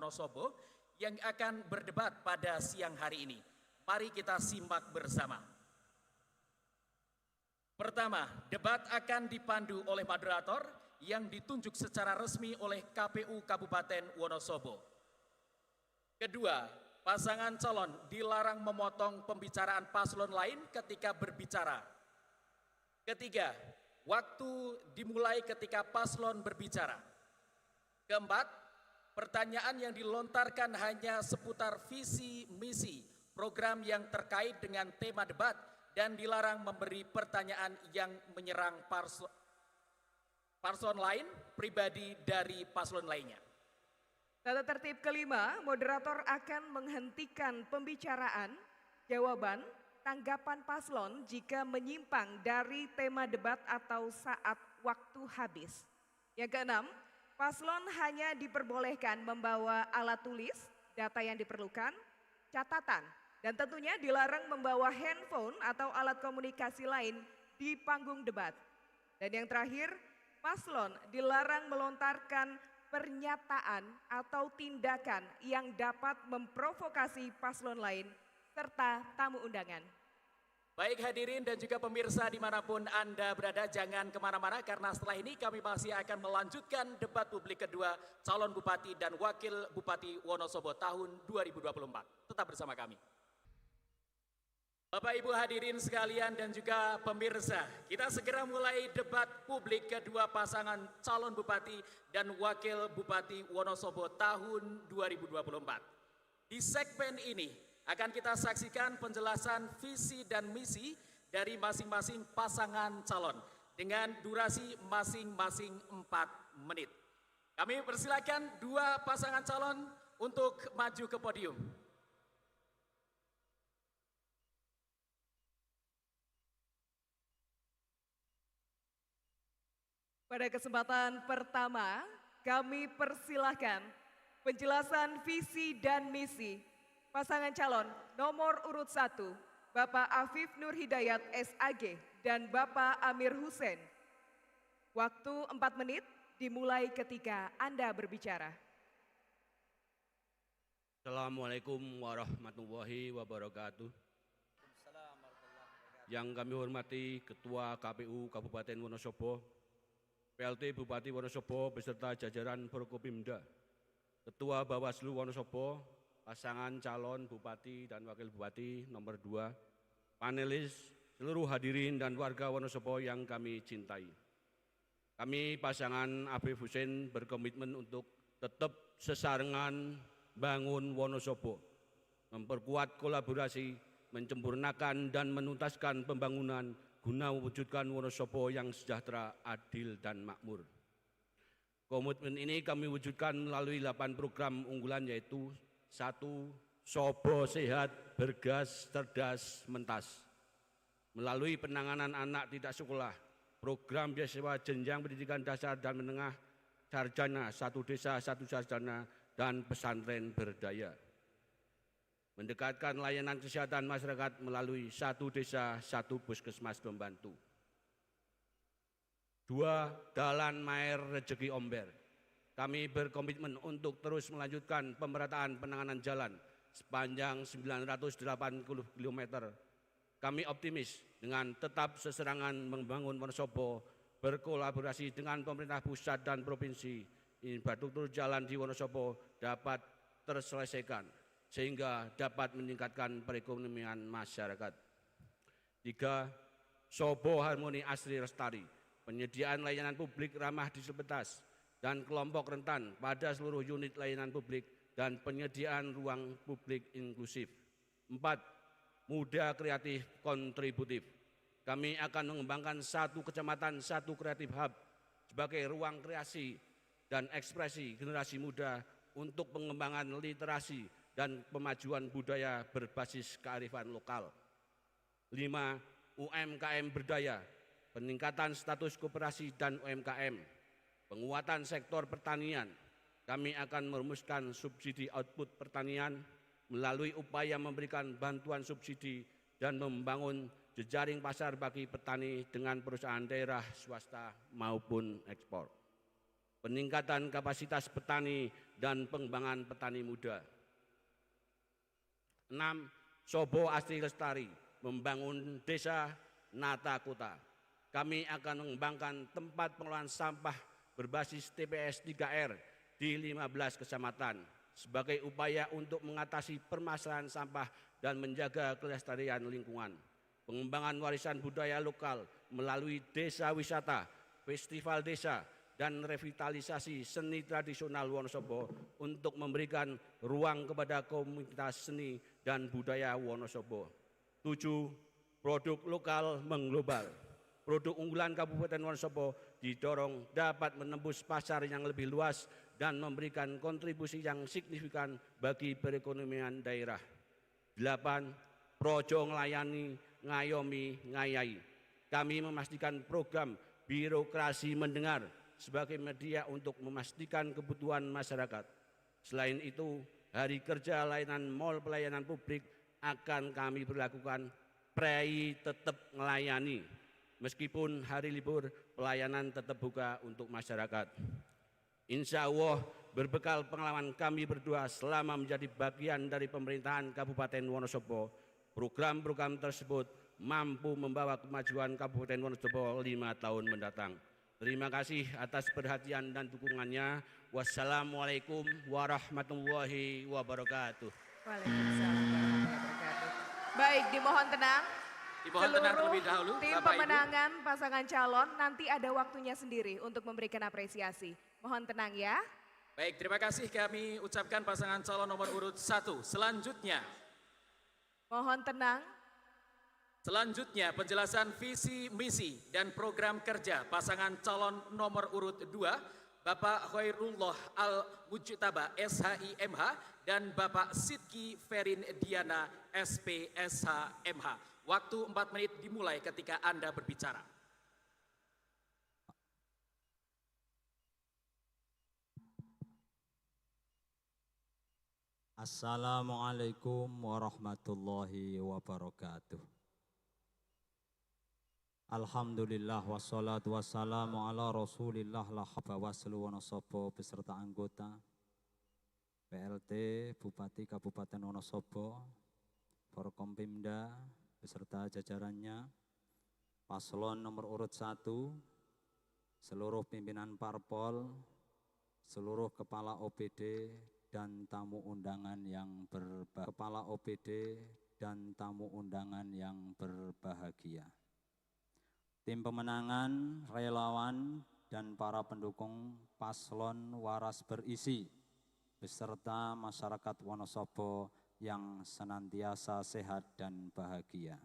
Wonosobo yang akan berdebat pada siang hari ini. Mari kita simak bersama. Pertama, debat akan dipandu oleh moderator yang ditunjuk secara resmi oleh KPU Kabupaten Wonosobo. Kedua, pasangan calon dilarang memotong pembicaraan paslon lain ketika berbicara. Ketiga, waktu dimulai ketika paslon berbicara. Keempat, pertanyaan yang dilontarkan hanya seputar visi misi program yang terkait dengan tema debat dan dilarang memberi pertanyaan yang menyerang paslon lain pribadi dari paslon lainnya. Tata tertib kelima, moderator akan menghentikan pembicaraan, jawaban, tanggapan paslon jika menyimpang dari tema debat atau saat waktu habis. Yang keenam, paslon hanya diperbolehkan membawa alat tulis, data yang diperlukan, catatan, dan tentunya dilarang membawa handphone atau alat komunikasi lain di panggung debat. Dan yang terakhir, paslon dilarang melontarkan pernyataan atau tindakan yang dapat memprovokasi paslon lain serta tamu undangan. Baik hadirin dan juga pemirsa dimanapun Anda berada, jangan kemana-mana karena setelah ini kami masih akan melanjutkan debat publik kedua calon bupati dan wakil bupati Wonosobo tahun 2024. Tetap bersama kami. Bapak Ibu hadirin sekalian dan juga pemirsa, kita segera mulai debat publik kedua pasangan calon bupati dan wakil bupati Wonosobo tahun 2024. Di segmen ini akan kita saksikan penjelasan visi dan misi dari masing-masing pasangan calon dengan durasi masing-masing 4 menit. Kami persilakan dua pasangan calon untuk maju ke podium. Pada kesempatan pertama, kami persilahkan penjelasan visi dan misi pasangan calon nomor urut 1, Bapak Afif Nur Hidayat SAG dan Bapak Amir Hussein. Waktu 4 menit dimulai ketika Anda berbicara. Assalamualaikum warahmatullahi wabarakatuh. Yang kami hormati Ketua KPU Kabupaten Wonosobo, PLT Bupati Wonosobo beserta jajaran Forkopimda, Ketua Bawaslu Wonosobo, pasangan calon Bupati dan Wakil Bupati nomor 2, panelis, seluruh hadirin dan warga Wonosobo yang kami cintai. Kami pasangan Afif Hussein berkomitmen untuk tetap sesarengan bangun Wonosobo, memperkuat kolaborasi, menyempurnakan dan menuntaskan pembangunan guna mewujudkan Wonosobo yang sejahtera, adil, dan makmur. Komitmen ini kami wujudkan melalui 8 program unggulan yaitu 1. Sobo sehat, bergas, cerdas, mentas. Melalui penanganan anak tidak sekolah, program beasiswa jenjang pendidikan dasar dan menengah, sarjana, 1 desa, 1 sarjana, dan pesantren berdaya. Mendekatkan layanan kesehatan masyarakat melalui 1 desa, 1 puskesmas pembantu. 2. Dalan Maer Rezeki Omber. Kami berkomitmen untuk terus melanjutkan pemerataan penanganan jalan sepanjang 980 km. Kami optimis dengan tetap seserangan membangun Wonosobo, berkolaborasi dengan pemerintah pusat dan provinsi, infrastruktur jalan di Wonosobo dapat terselesaikan sehingga dapat meningkatkan perekonomian masyarakat. 3. Sobo Harmoni Asri Lestari, penyediaan layanan publik ramah disabilitas dan kelompok rentan pada seluruh unit layanan publik dan penyediaan ruang publik inklusif. 4. Muda kreatif kontributif. Kami akan mengembangkan 1 kecamatan, 1 kreatif hub sebagai ruang kreasi dan ekspresi generasi muda untuk pengembangan literasi dan pemajuan budaya berbasis kearifan lokal. 5. UMKM berdaya, peningkatan status koperasi dan UMKM, penguatan sektor pertanian. Kami akan merumuskan subsidi output pertanian melalui upaya memberikan bantuan subsidi dan membangun jejaring pasar bagi petani dengan perusahaan daerah, swasta maupun ekspor. peningkatan kapasitas petani dan pengembangan petani muda. 6. Sobo Asri Lestari, membangun desa Nata Kota. Kami akan mengembangkan tempat pengelolaan sampah berbasis TPS 3R di 15 kecamatan sebagai upaya untuk mengatasi permasalahan sampah dan menjaga kelestarian lingkungan. Pengembangan warisan budaya lokal melalui desa wisata, festival desa, dan revitalisasi seni tradisional Wonosobo untuk memberikan ruang kepada komunitas seni dan budaya Wonosobo. 7. Produk lokal mengglobal. Produk unggulan Kabupaten Wonosobo didorong dapat menembus pasar yang lebih luas dan memberikan kontribusi yang signifikan bagi perekonomian daerah. 8. Projo nglayani, ngayomi, ngayai. Kami memastikan program birokrasi mendengar sebagai media untuk memastikan kebutuhan masyarakat. Selain itu, hari kerja layanan mal pelayanan publik akan kami berlakukan prei tetap melayani. Meskipun hari libur, pelayanan tetap buka untuk masyarakat. Insya Allah, berbekal pengalaman kami berdua selama menjadi bagian dari pemerintahan Kabupaten Wonosobo, program-program tersebut mampu membawa kemajuan Kabupaten Wonosobo 5 tahun mendatang. Terima kasih atas perhatian dan dukungannya. Wassalamualaikum warahmatullahi wabarakatuh. Waalaikumsalam warahmatullahi wabarakatuh. Baik, dimohon tenang. Dimohon tenang terlebih dahulu, Tim Bapak Ibu. pemenangan pasangan calon nanti ada waktunya sendiri untuk memberikan apresiasi. Mohon tenang ya. Baik, terima kasih kami ucapkan pasangan calon nomor urut 1. Mohon tenang. Selanjutnya penjelasan visi, misi, dan program kerja pasangan calon nomor urut 2, Bapak Khairullah Al-Mujtaba SHIMH dan Bapak Sidki Ferin Diana SPSHMH. Waktu 4 menit dimulai ketika Anda berbicara. Assalamualaikum warahmatullahi wabarakatuh. Alhamdulillah wassalatu wassalamu ala rasulillah la habba waslu Wonosobo beserta anggota PLT Bupati Kabupaten Wonosobo, Forkompimda beserta jajarannya, paslon nomor urut 1, seluruh pimpinan parpol, seluruh kepala OPD dan tamu undangan yang berbahagia. Tim pemenangan, relawan, dan para pendukung paslon waras berisi, beserta masyarakat Wonosobo yang senantiasa sehat dan bahagia.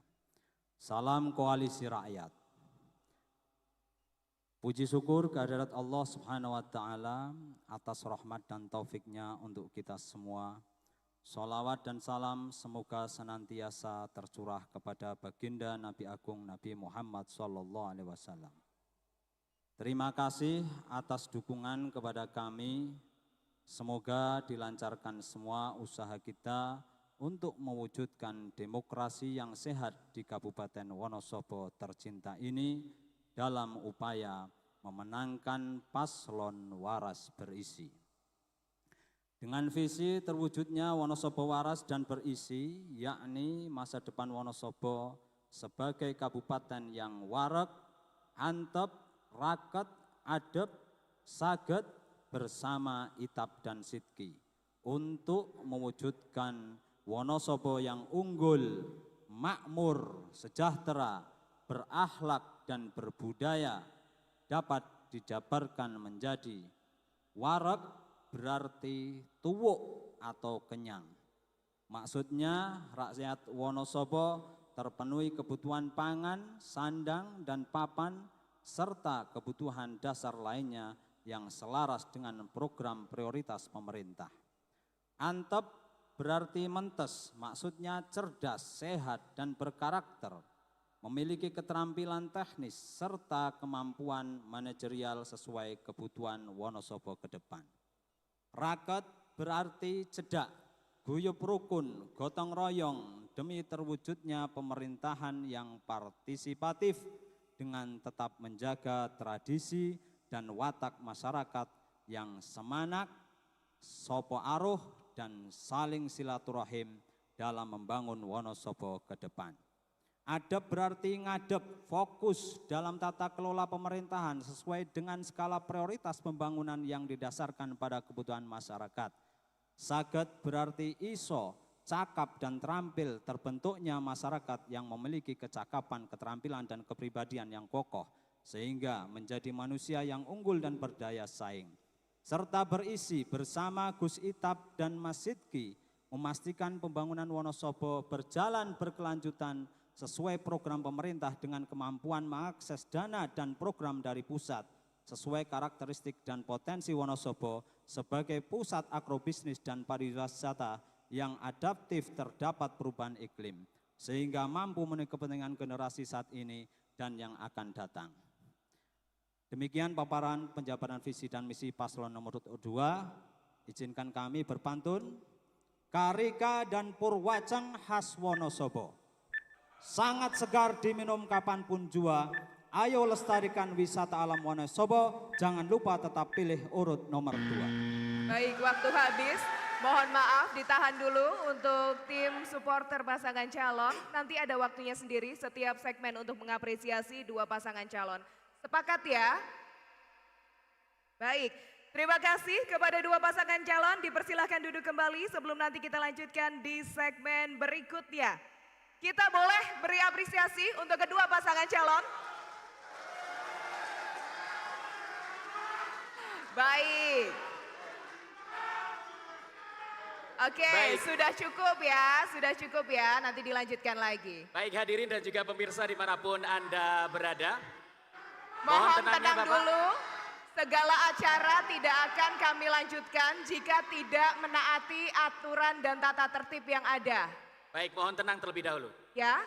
Salam koalisi rakyat. Puji syukur kehadirat Allah Subhanahu wa Ta'ala atas rahmat dan taufiknya untuk kita semua. Sholawat dan salam semoga senantiasa tercurah kepada baginda Nabi Agung Nabi Muhammad SAW. Terima kasih atas dukungan kepada kami. Semoga dilancarkan semua usaha kita untuk mewujudkan demokrasi yang sehat di Kabupaten Wonosobo tercinta ini dalam upaya memenangkan paslon waras berisi. Dengan visi terwujudnya Wonosobo waras dan berisi, yakni masa depan Wonosobo sebagai kabupaten yang wareg, antep, raket, adep, saget bersama Itap dan Sidki untuk mewujudkan Wonosobo yang unggul, makmur, sejahtera, berakhlak dan berbudaya dapat dijabarkan menjadi wareg berarti tuwuk atau kenyang. Maksudnya rakyat Wonosobo terpenuhi kebutuhan pangan, sandang, dan papan, serta kebutuhan dasar lainnya yang selaras dengan program prioritas pemerintah. Antep berarti mentes, maksudnya cerdas, sehat, dan berkarakter, memiliki keterampilan teknis, serta kemampuan manajerial sesuai kebutuhan Wonosobo ke depan. Raket berarti cedak, guyup rukun, gotong royong demi terwujudnya pemerintahan yang partisipatif dengan tetap menjaga tradisi dan watak masyarakat yang semanak, sopo aruh, dan saling silaturahim dalam membangun Wonosobo ke depan. Adab berarti ngadep, fokus dalam tata kelola pemerintahan sesuai dengan skala prioritas pembangunan yang didasarkan pada kebutuhan masyarakat. Saged berarti iso, cakap dan terampil terbentuknya masyarakat yang memiliki kecakapan, keterampilan dan kepribadian yang kokoh sehingga menjadi manusia yang unggul dan berdaya saing. Serta berisi bersama Gus Itap dan Mas Sidki memastikan pembangunan Wonosobo berjalan berkelanjutan sesuai program pemerintah dengan kemampuan mengakses dana dan program dari pusat sesuai karakteristik dan potensi Wonosobo sebagai pusat agrobisnis dan pariwisata yang adaptif terdapat perubahan iklim sehingga mampu memenuhi kepentingan generasi saat ini dan yang akan datang. Demikian paparan penjabaran visi dan misi paslon nomor 2. Izinkan kami berpantun. Karika dan Purwacang khas Wonosobo. Sangat segar diminum kapanpun jua. Ayo lestarikan wisata alam Wonosobo. Jangan lupa tetap pilih urut nomor 2. Baik, waktu habis. Mohon maaf ditahan dulu untuk tim supporter pasangan calon. Nanti ada waktunya sendiri setiap segmen untuk mengapresiasi dua pasangan calon. Sepakat ya? Baik, terima kasih kepada dua pasangan calon. Dipersilahkan duduk kembali sebelum nanti kita lanjutkan di segmen berikutnya. Kita boleh beri apresiasi untuk kedua pasangan calon. Baik. Oke, Baik. sudah cukup ya, nanti dilanjutkan lagi. Baik hadirin dan juga pemirsa dimanapun Anda berada. Mohon tenangnya, tenang Bapak. dulu, segala acara tidak akan kami lanjutkan jika tidak menaati aturan dan tata tertib yang ada. Baik, mohon tenang terlebih dahulu. Ya,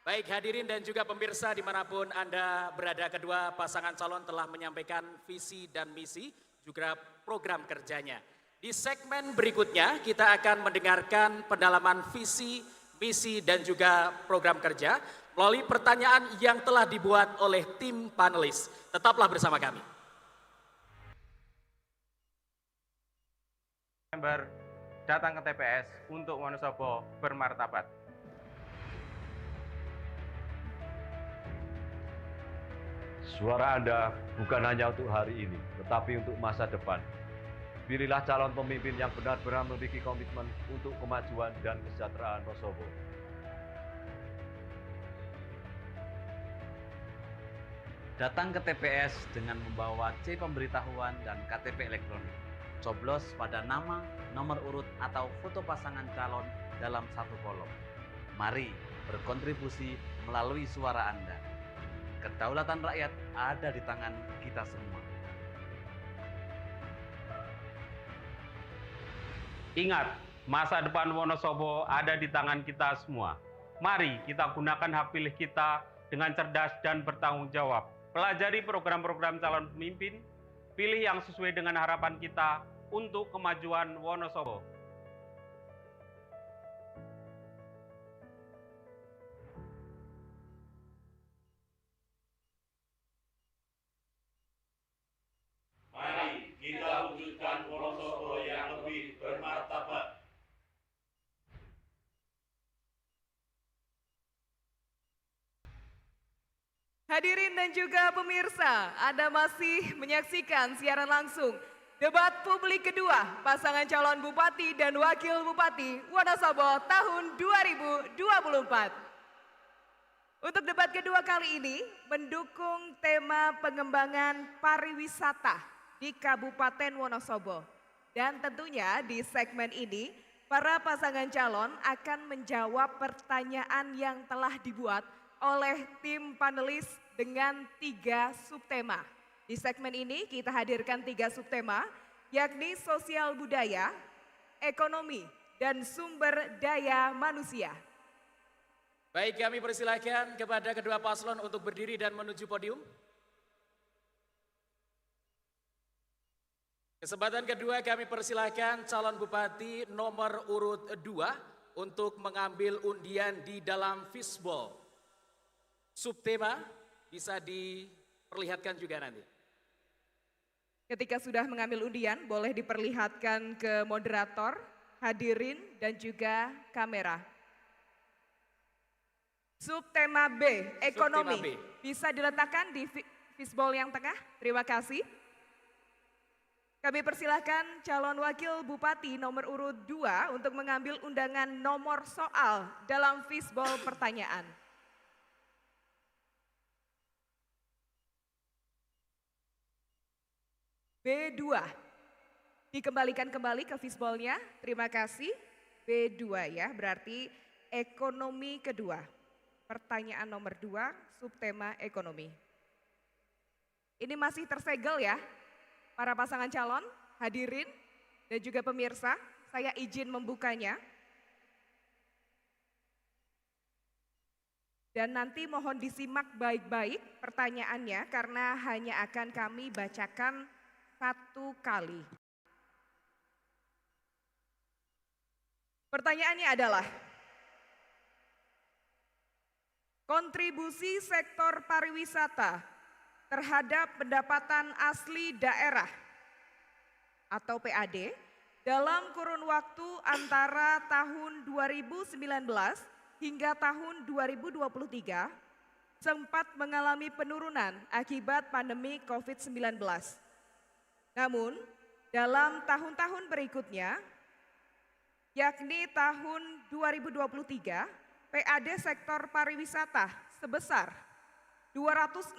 Baik hadirin dan juga pemirsa dimanapun Anda berada, kedua pasangan calon telah menyampaikan visi dan misi juga program kerjanya. Di segmen berikutnya kita akan mendengarkan pendalaman visi, misi dan juga program kerja melalui pertanyaan yang telah dibuat oleh tim panelis. Tetaplah bersama kami. Member datang ke TPS untuk Wonosobo bermartabat. Suara Anda bukan hanya untuk hari ini, tetapi untuk masa depan. Pilihlah calon pemimpin yang benar-benar memiliki komitmen untuk kemajuan dan kesejahteraan Wonosobo. Datang ke TPS dengan membawa C pemberitahuan dan KTP elektronik. Coblos pada nama, nomor urut atau foto pasangan calon dalam satu kolom. Mari berkontribusi melalui suara Anda. Kedaulatan rakyat ada di tangan kita semua. Ingat, masa depan Wonosobo ada di tangan kita semua. Mari kita gunakan hak pilih kita dengan cerdas dan bertanggung jawab. Pelajari program-program calon pemimpin, pilih yang sesuai dengan harapan kita untuk kemajuan Wonosobo. Mari kita wujudkan Wonosobo yang lebih bermartabat. hadirin dan juga pemirsa, Anda masih menyaksikan siaran langsung debat publik kedua pasangan calon Bupati dan Wakil Bupati Wonosobo tahun 2024. Untuk debat kedua kali ini mendukung tema pengembangan pariwisata di Kabupaten Wonosobo. Dan tentunya di segmen ini para pasangan calon akan menjawab pertanyaan yang telah dibuat oleh tim panelis dengan 3 subtema. Di segmen ini kita hadirkan 3 subtema, yakni sosial budaya, ekonomi, dan sumber daya manusia. Baik, kami persilakan kepada kedua paslon untuk berdiri dan menuju podium. Kesempatan kedua kami persilakan calon bupati nomor urut 2 untuk mengambil undian di dalam fishbowl. Subtema bisa diperlihatkan juga nanti. Ketika sudah mengambil undian, boleh diperlihatkan ke moderator, hadirin, dan juga kamera. Subtema B, ekonomi. Subtema B. Bisa diletakkan di fishbowl yang tengah. Terima kasih. Kami persilahkan calon wakil bupati nomor urut 2 untuk mengambil undangan nomor soal dalam fishbowl pertanyaan. B2. Dikembalikan kembali ke fishbowl-nya. Terima kasih. B2 ya, berarti ekonomi kedua. Pertanyaan nomor 2, subtema ekonomi. Ini masih tersegel ya, para pasangan calon, hadirin, dan juga pemirsa. Saya izin membukanya. Dan nanti mohon disimak baik-baik pertanyaannya karena hanya akan kami bacakan satu kali. Pertanyaannya adalah, kontribusi sektor pariwisata terhadap pendapatan asli daerah atau PAD dalam kurun waktu antara tahun 2019 hingga tahun 2023 sempat mengalami penurunan akibat pandemi COVID-19. Namun, dalam tahun-tahun berikutnya, yakni tahun 2023, PAD sektor pariwisata sebesar 266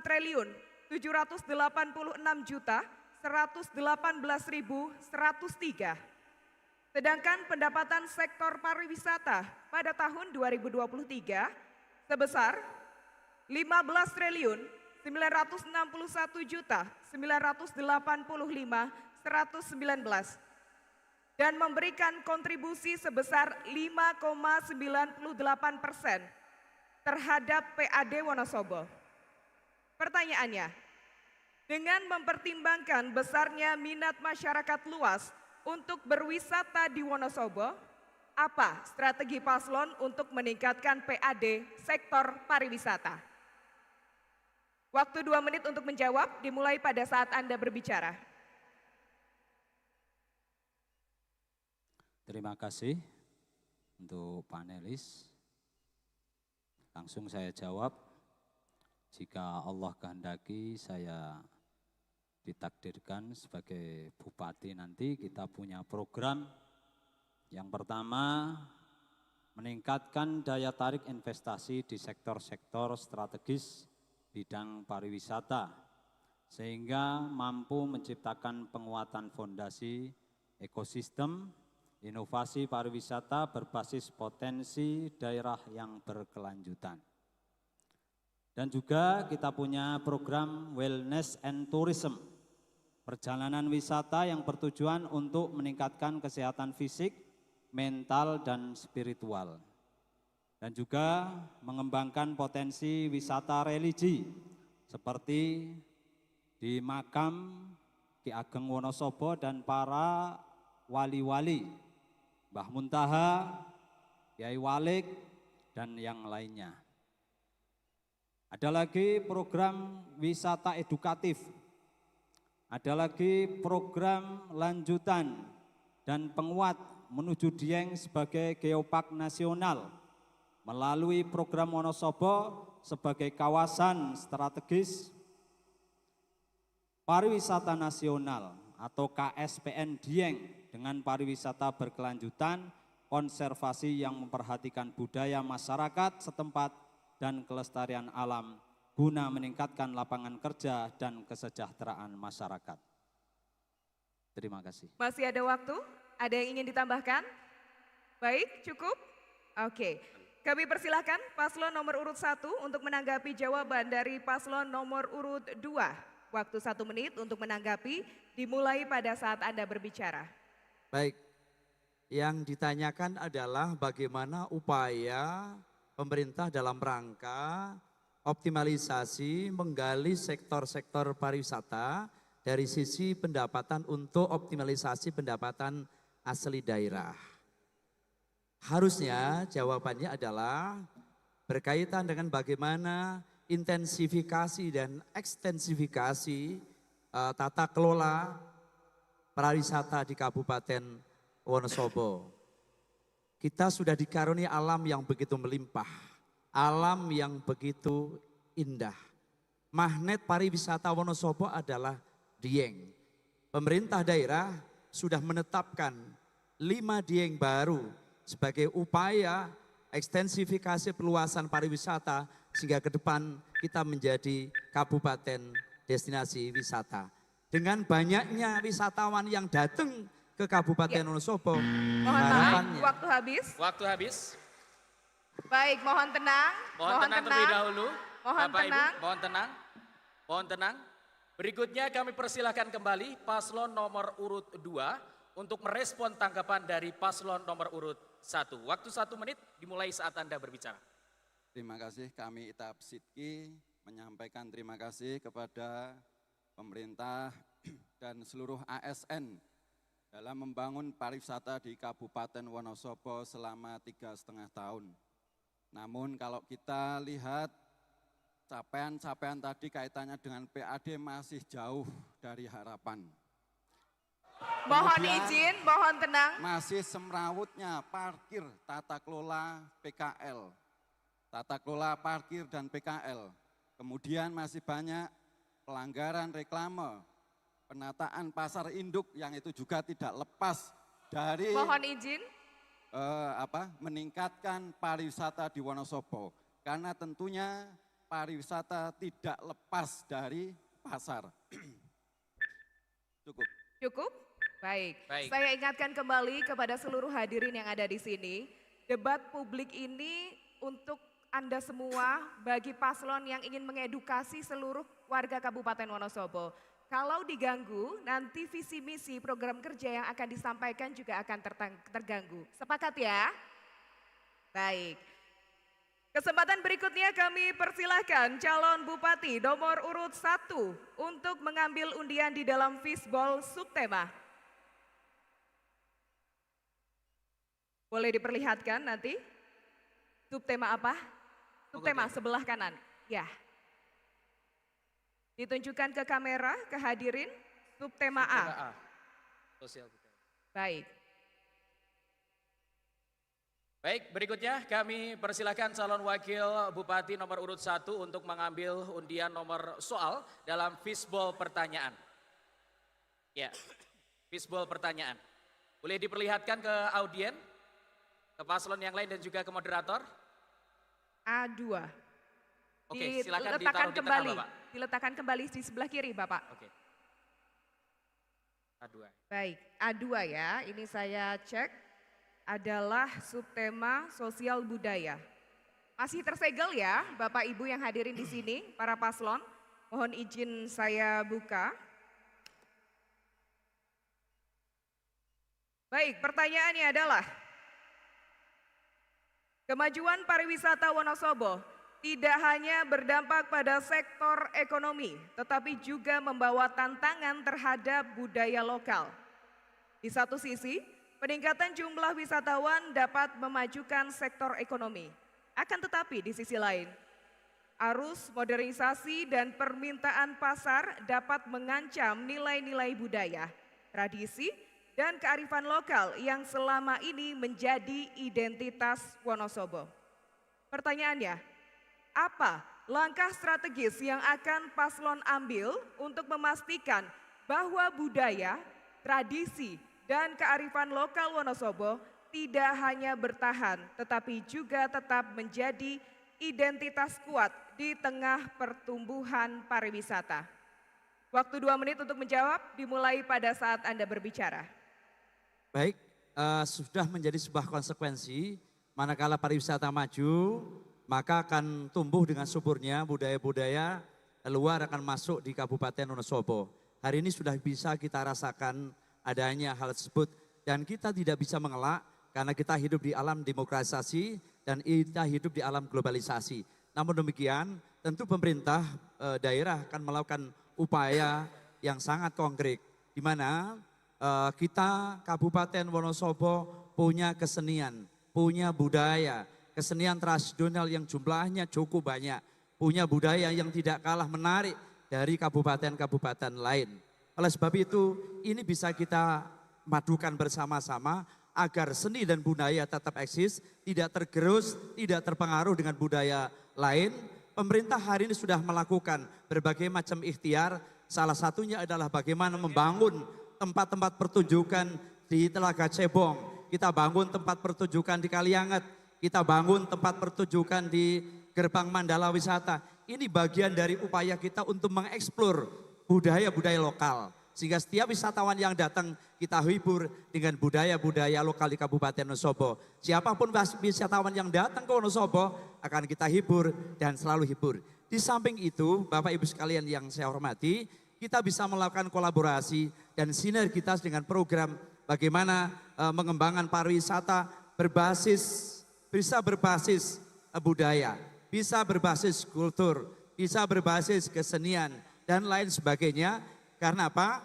triliun 786 juta 118.103. Sedangkan pendapatan sektor pariwisata pada tahun 2023 sebesar 15 triliun 961 juta 985.119 dan memberikan kontribusi sebesar 5,98% terhadap PAD Wonosobo. Pertanyaannya, dengan mempertimbangkan besarnya minat masyarakat luas untuk berwisata di Wonosobo, apa strategi paslon untuk meningkatkan PAD sektor pariwisata? Waktu 2 menit untuk menjawab dimulai pada saat Anda berbicara. Terima kasih untuk panelis. Langsung saya jawab, jika Allah kehendaki saya ditakdirkan sebagai bupati nanti, kita punya program. Yang pertama, meningkatkan daya tarik investasi di sektor-sektor strategis bidang pariwisata, sehingga mampu menciptakan penguatan fondasi ekosistem, inovasi pariwisata berbasis potensi daerah yang berkelanjutan. Dan juga kita punya program Wellness and Tourism, perjalanan wisata yang bertujuan untuk meningkatkan kesehatan fisik, mental, dan spiritual. Dan juga mengembangkan potensi wisata religi seperti di makam Ki Ageng Wonosobo dan para wali-wali, Mbah Muntaha, Kiai Walik, dan yang lainnya. Ada lagi program wisata edukatif, ada lagi program lanjutan dan penguat menuju Dieng sebagai geopark nasional melalui program Wonosobo sebagai kawasan strategis pariwisata nasional atau KSPN Dieng dengan pariwisata berkelanjutan, konservasi yang memperhatikan budaya masyarakat setempat dan kelestarian alam guna meningkatkan lapangan kerja dan kesejahteraan masyarakat. Terima kasih. Masih ada waktu? Ada yang ingin ditambahkan? Baik, cukup? Oke. Kami persilahkan paslon nomor urut 1 untuk menanggapi jawaban dari paslon nomor urut 2. Waktu 1 menit untuk menanggapi dimulai pada saat Anda berbicara. Baik, yang ditanyakan adalah bagaimana upaya pemerintah dalam rangka optimalisasi menggali sektor-sektor pariwisata dari sisi pendapatan untuk optimalisasi pendapatan asli daerah. Harusnya jawabannya adalah berkaitan dengan bagaimana intensifikasi dan ekstensifikasi tata kelola pariwisata di Kabupaten Wonosobo. Kita sudah dikaruniai alam yang begitu melimpah, alam yang begitu indah. Magnet pariwisata Wonosobo adalah Dieng. Pemerintah daerah sudah menetapkan 5 Dieng baru sebagai upaya ekstensifikasi perluasan pariwisata sehingga ke depan kita menjadi kabupaten destinasi wisata. Dengan banyaknya wisatawan yang datang ke Kabupaten Wonosobo, Mohon maaf, harapannya waktu habis. Waktu habis. Baik, mohon tenang. Mohon tenang terlebih dahulu. Mohon Bapak tenang. Ibu, mohon tenang. Mohon tenang. Berikutnya kami persilahkan kembali paslon nomor urut 2 untuk merespon tanggapan dari paslon nomor urut 1. Waktu 1 menit dimulai saat Anda berbicara. Terima kasih, kami Itap Sidki menyampaikan terima kasih kepada pemerintah dan seluruh ASN dalam membangun pariwisata di Kabupaten Wonosobo selama 3,5 tahun. Namun kalau kita lihat capaian-capaian tadi kaitannya dengan PAD masih jauh dari harapan. Mohon Kemudian, izin, mohon tenang. masih semrawutnya parkir tata kelola PKL. Tata kelola parkir dan PKL. Kemudian masih banyak pelanggaran reklame, penataan pasar induk yang itu juga tidak lepas dari Mohon izin. meningkatkan pariwisata di Wonosobo. Karena tentunya pariwisata tidak lepas dari pasar. Cukup. Cukup? Baik. Baik. Saya ingatkan kembali kepada seluruh hadirin yang ada di sini. Debat publik ini untuk Anda semua bagi paslon yang ingin mengedukasi seluruh warga Kabupaten Wonosobo. Kalau diganggu, nanti visi misi program kerja yang akan disampaikan juga akan terganggu. Sepakat ya? Baik. Kesempatan berikutnya kami persilahkan calon bupati nomor urut 1 untuk mengambil undian di dalam fishbowl subtema. Boleh diperlihatkan nanti? Subtema apa? Subtema sebelah kanan. Ya. Ditunjukkan ke kamera, ke hadirin, subtema A. Sosial budaya. Baik. Baik, berikutnya kami persilakan calon wakil bupati nomor urut 1 untuk mengambil undian nomor soal dalam fishbowl pertanyaan. Ya, fishbowl pertanyaan. Boleh diperlihatkan ke audien, ke paslon yang lain dan juga ke moderator? A2. Oke, silakan Diletakkan ditaruh di tengah, kembali. Bapak. Diletakkan kembali di sebelah kiri, Bapak. Oke. A2. Baik, A2 ya. Ini saya cek adalah subtema sosial budaya. Masih tersegel ya, Bapak Ibu yang hadirin di sini, para paslon. Mohon izin saya buka. Baik, pertanyaannya adalah kemajuan pariwisata Wonosobo tidak hanya berdampak pada sektor ekonomi, tetapi juga membawa tantangan terhadap budaya lokal. Di satu sisi, peningkatan jumlah wisatawan dapat memajukan sektor ekonomi. Akan tetapi di sisi lain, arus modernisasi dan permintaan pasar dapat mengancam nilai-nilai budaya, tradisi, dan kearifan lokal yang selama ini menjadi identitas Wonosobo. Pertanyaannya, apa langkah strategis yang akan paslon ambil untuk memastikan bahwa budaya, tradisi, dan kearifan lokal Wonosobo tidak hanya bertahan tetapi juga tetap menjadi identitas kuat di tengah pertumbuhan pariwisata? Waktu 2 menit untuk menjawab dimulai pada saat Anda berbicara. Baik, sudah menjadi sebuah konsekuensi manakala pariwisata maju, maka akan tumbuh dengan suburnya budaya-budaya luar akan masuk di Kabupaten Wonosobo. Hari ini sudah bisa kita rasakan adanya hal tersebut dan kita tidak bisa mengelak karena kita hidup di alam demokratisasi dan kita hidup di alam globalisasi. Namun demikian tentu pemerintah daerah akan melakukan upaya yang sangat konkret di mana kita Kabupaten Wonosobo punya kesenian, punya budaya, kesenian tradisional yang jumlahnya cukup banyak, punya budaya yang tidak kalah menarik dari kabupaten-kabupaten lain. Oleh sebab itu, ini bisa kita madukan bersama-sama agar seni dan budaya tetap eksis, tidak tergerus, tidak terpengaruh dengan budaya lain. Pemerintah hari ini sudah melakukan berbagai macam ikhtiar, salah satunya adalah bagaimana membangun tempat-tempat pertunjukan di Telaga Cebong, kita bangun tempat pertunjukan di Kalianget, kita bangun tempat pertunjukan di Gerbang Mandala Wisata. Ini bagian dari upaya kita untuk mengeksplor budaya-budaya lokal. Sehingga setiap wisatawan yang datang kita hibur dengan budaya-budaya lokal di Kabupaten Wonosobo. Siapapun wisatawan yang datang ke Wonosobo akan kita hibur dan selalu hibur. Di samping itu, Bapak Ibu sekalian yang saya hormati, kita bisa melakukan kolaborasi dan sinergitas dengan program bagaimana mengembangkan pariwisata bisa berbasis budaya, bisa berbasis kultur, bisa berbasis kesenian dan lain sebagainya. Karena apa?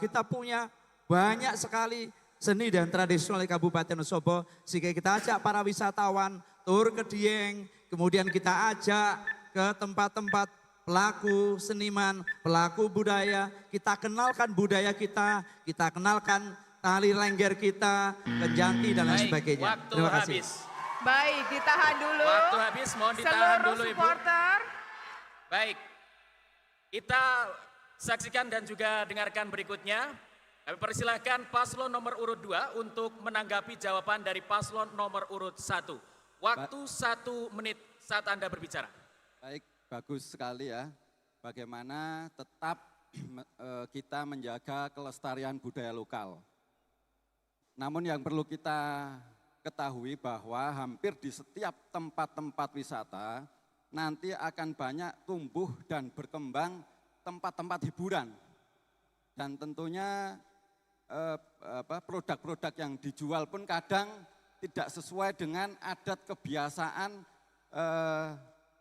Kita punya banyak sekali seni dan tradisional di Kabupaten Wonosobo, sehingga kita ajak para wisatawan tur ke Dieng, kemudian kita ajak ke tempat-tempat pelaku seniman, pelaku budaya, kita kenalkan budaya kita kenalkan tali lengger kita, kejanti dan lain sebagainya. Waktu Terima kasih. habis. Baik, ditahan dulu. Waktu habis, mohon ditahan Seluruh dulu Ibu. supporter. Baik, kita saksikan dan juga dengarkan berikutnya. Kami persilahkan paslon nomor urut 2 untuk menanggapi jawaban dari paslon nomor urut 1. Waktu 1 menit saat Anda berbicara. Baik, bagus sekali ya. Bagaimana tetap kita menjaga kelestarian budaya lokal. Namun yang perlu kita ketahui bahwa hampir di setiap tempat-tempat wisata nanti akan banyak tumbuh dan berkembang tempat-tempat hiburan. Dan tentunya produk-produk yang dijual pun kadang tidak sesuai dengan adat kebiasaan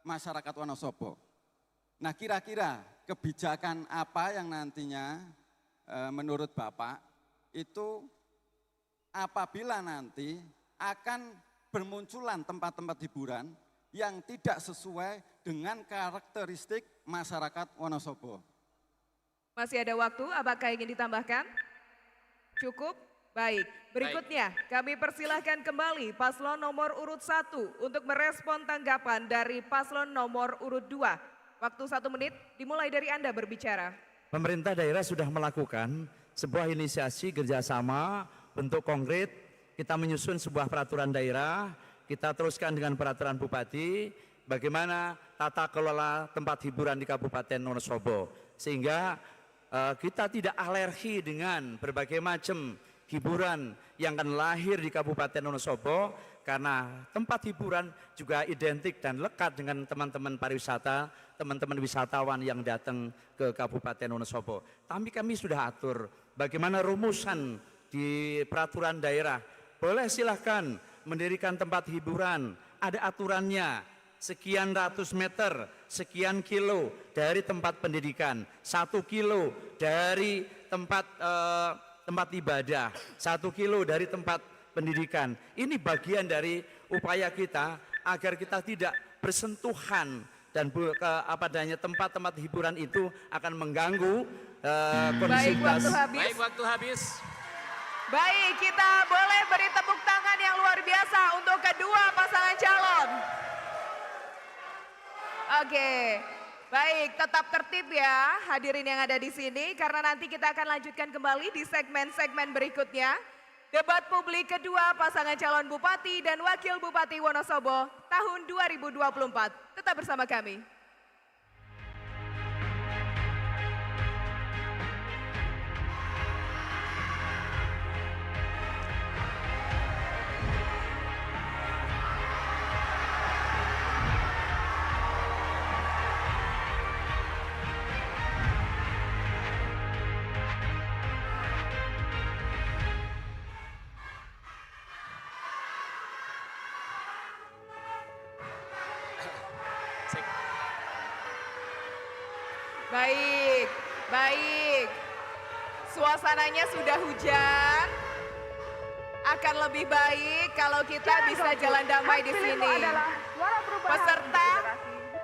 masyarakat Wonosobo. Nah, kira-kira kebijakan apa yang nantinya menurut Bapak itu apabila nanti akan bermunculan tempat-tempat hiburan yang tidak sesuai dengan karakteristik masyarakat Wonosobo. Masih ada waktu, apakah ingin ditambahkan? Cukup? Baik, berikutnya kami persilahkan kembali paslon nomor urut 1 untuk merespon tanggapan dari paslon nomor urut 2. Waktu 1 menit, dimulai dari Anda berbicara. Pemerintah daerah sudah melakukan sebuah inisiasi kerjasama bentuk konkret. Kita menyusun sebuah peraturan daerah, kita teruskan dengan peraturan bupati, bagaimana tata kelola tempat hiburan di Kabupaten Wonosobo. Sehingga kita tidak alergi dengan berbagai macam hiburan yang akan lahir di Kabupaten Wonosobo, karena tempat hiburan juga identik dan lekat dengan teman-teman pariwisata, teman-teman wisatawan yang datang ke Kabupaten Wonosobo. Tapi kami sudah atur bagaimana rumusan di peraturan daerah. Boleh silahkan mendirikan tempat hiburan, ada aturannya, sekian ratus meter, sekian kilo dari tempat pendidikan, 1 kilo dari tempat ibadah, 1 kilo dari tempat pendidikan. Ini bagian dari upaya kita agar kita tidak bersentuhan dan tempat-tempat hiburan itu akan mengganggu Baik, waktu habis. Baik, waktu habis. Baik, kita boleh beri tepuk tangan yang luar biasa untuk kedua pasangan calon. Oke, baik, tetap tertib ya hadirin yang ada di sini, karena nanti kita akan lanjutkan kembali di segmen-segmen berikutnya. Debat publik kedua pasangan calon Bupati dan Wakil Bupati Wonosobo tahun 2024. Tetap bersama kami. Baik, baik. Suasananya sudah hujan. Akan lebih baik kalau kita bisa jalan damai di sini. Peserta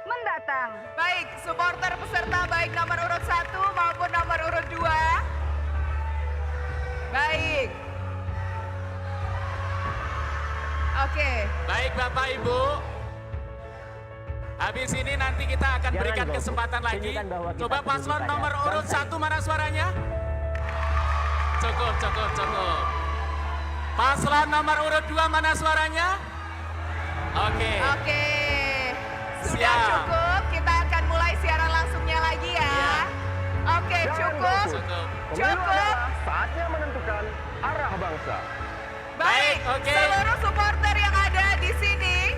mendatang. Baik, supporter peserta baik nomor urut 1 maupun nomor urut 2. Baik. Oke. Baik Bapak Ibu. Habis ini nanti kita akan berikan kesempatan lagi. Coba paslon nomor urut 1 mana suaranya? Cukup. Paslon nomor urut 2 mana suaranya? Oke. Sudah Siap. cukup, kita akan mulai siaran langsungnya lagi ya. Iya. Oke, cukup. Cukup. Saatnya menentukan arah bangsa. Baik, oke. seluruh supporter yang ada di sini,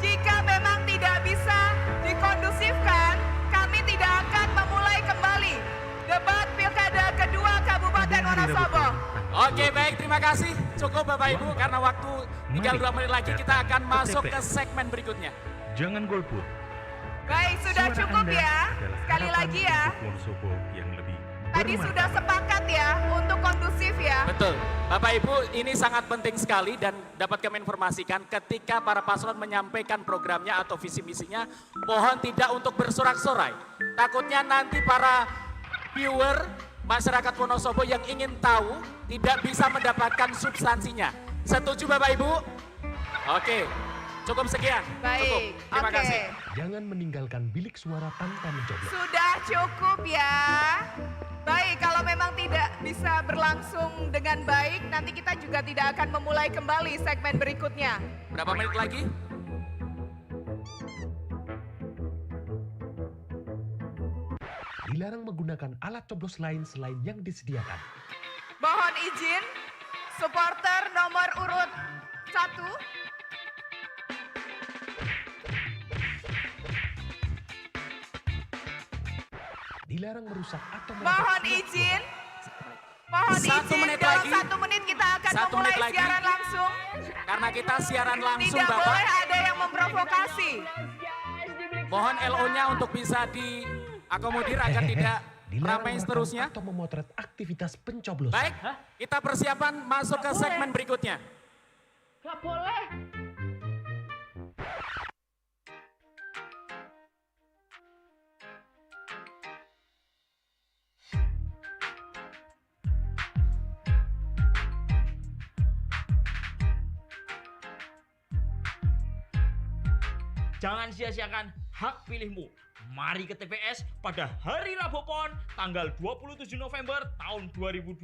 jika memang tidak bisa dikondusifkan, kami tidak akan memulai kembali debat pilkada kedua Kabupaten Wonosobo. Oke, baik, terima kasih. Cukup Bapak Ibu, karena waktu tinggal 2 menit lagi kita akan masuk ke segmen berikutnya. Jangan golput. Baik, sudah Suara cukup Anda ya. adalah Sekali harapan lagi ya. untuk Wonosobo yang lebih Tadi sudah sepakat ya untuk kondusif ya. Betul. Bapak Ibu, ini sangat penting sekali dan dapat kami informasikan ketika para paslon menyampaikan programnya atau visi misinya, mohon tidak untuk bersorak-sorai. Takutnya nanti para viewer masyarakat Wonosobo yang ingin tahu tidak bisa mendapatkan substansinya. Setuju Bapak Ibu? Oke, cukup sekian. Baik, Cukup. Terima oke. kasih. Jangan meninggalkan bilik suara tanpa mencoblos. Sudah cukup ya. Baik, kalau memang tidak bisa berlangsung dengan baik, nanti kita juga tidak akan memulai kembali segmen berikutnya. Berapa menit lagi? Dilarang menggunakan alat coblos lain selain yang disediakan. Mohon izin, supporter nomor urut 1. Dilarang merusak atau Mohon izin. Mohon 1 izin, menit dalam lagi. 1 menit kita akan 1 memulai menit lagi. siaran langsung. Karena kita siaran langsung Tidak Bapak. boleh ada yang memprovokasi. Mohon LO-nya untuk bisa diakomodir agar tidak ramai seterusnya. Atau memotret aktivitas pencoblosan. Baik, kita persiapan masuk ke segmen berikutnya. Gak boleh. Jangan sia-siakan hak pilihmu. Mari ke TPS pada hari Rabu Pon tanggal 27 November tahun 2024.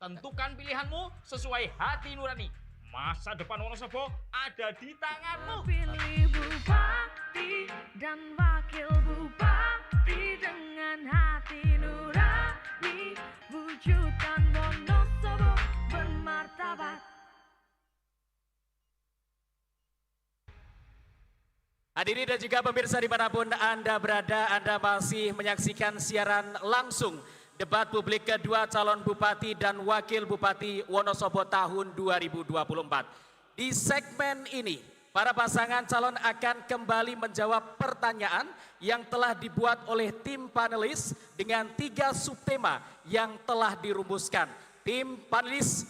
Tentukan pilihanmu sesuai hati nurani. Masa depan Wonosobo ada di tanganmu. Pilih bupati dan wakil bupati dengan hati nurani. Wujudkan Wonosobo bermartabat. Hadirin dan juga pemirsa dimanapun Anda berada, Anda masih menyaksikan siaran langsung debat publik kedua calon bupati dan wakil bupati Wonosobo tahun 2024. Di segmen ini, para pasangan calon akan kembali menjawab pertanyaan yang telah dibuat oleh tim panelis dengan 3 subtema yang telah dirumuskan. Tim panelis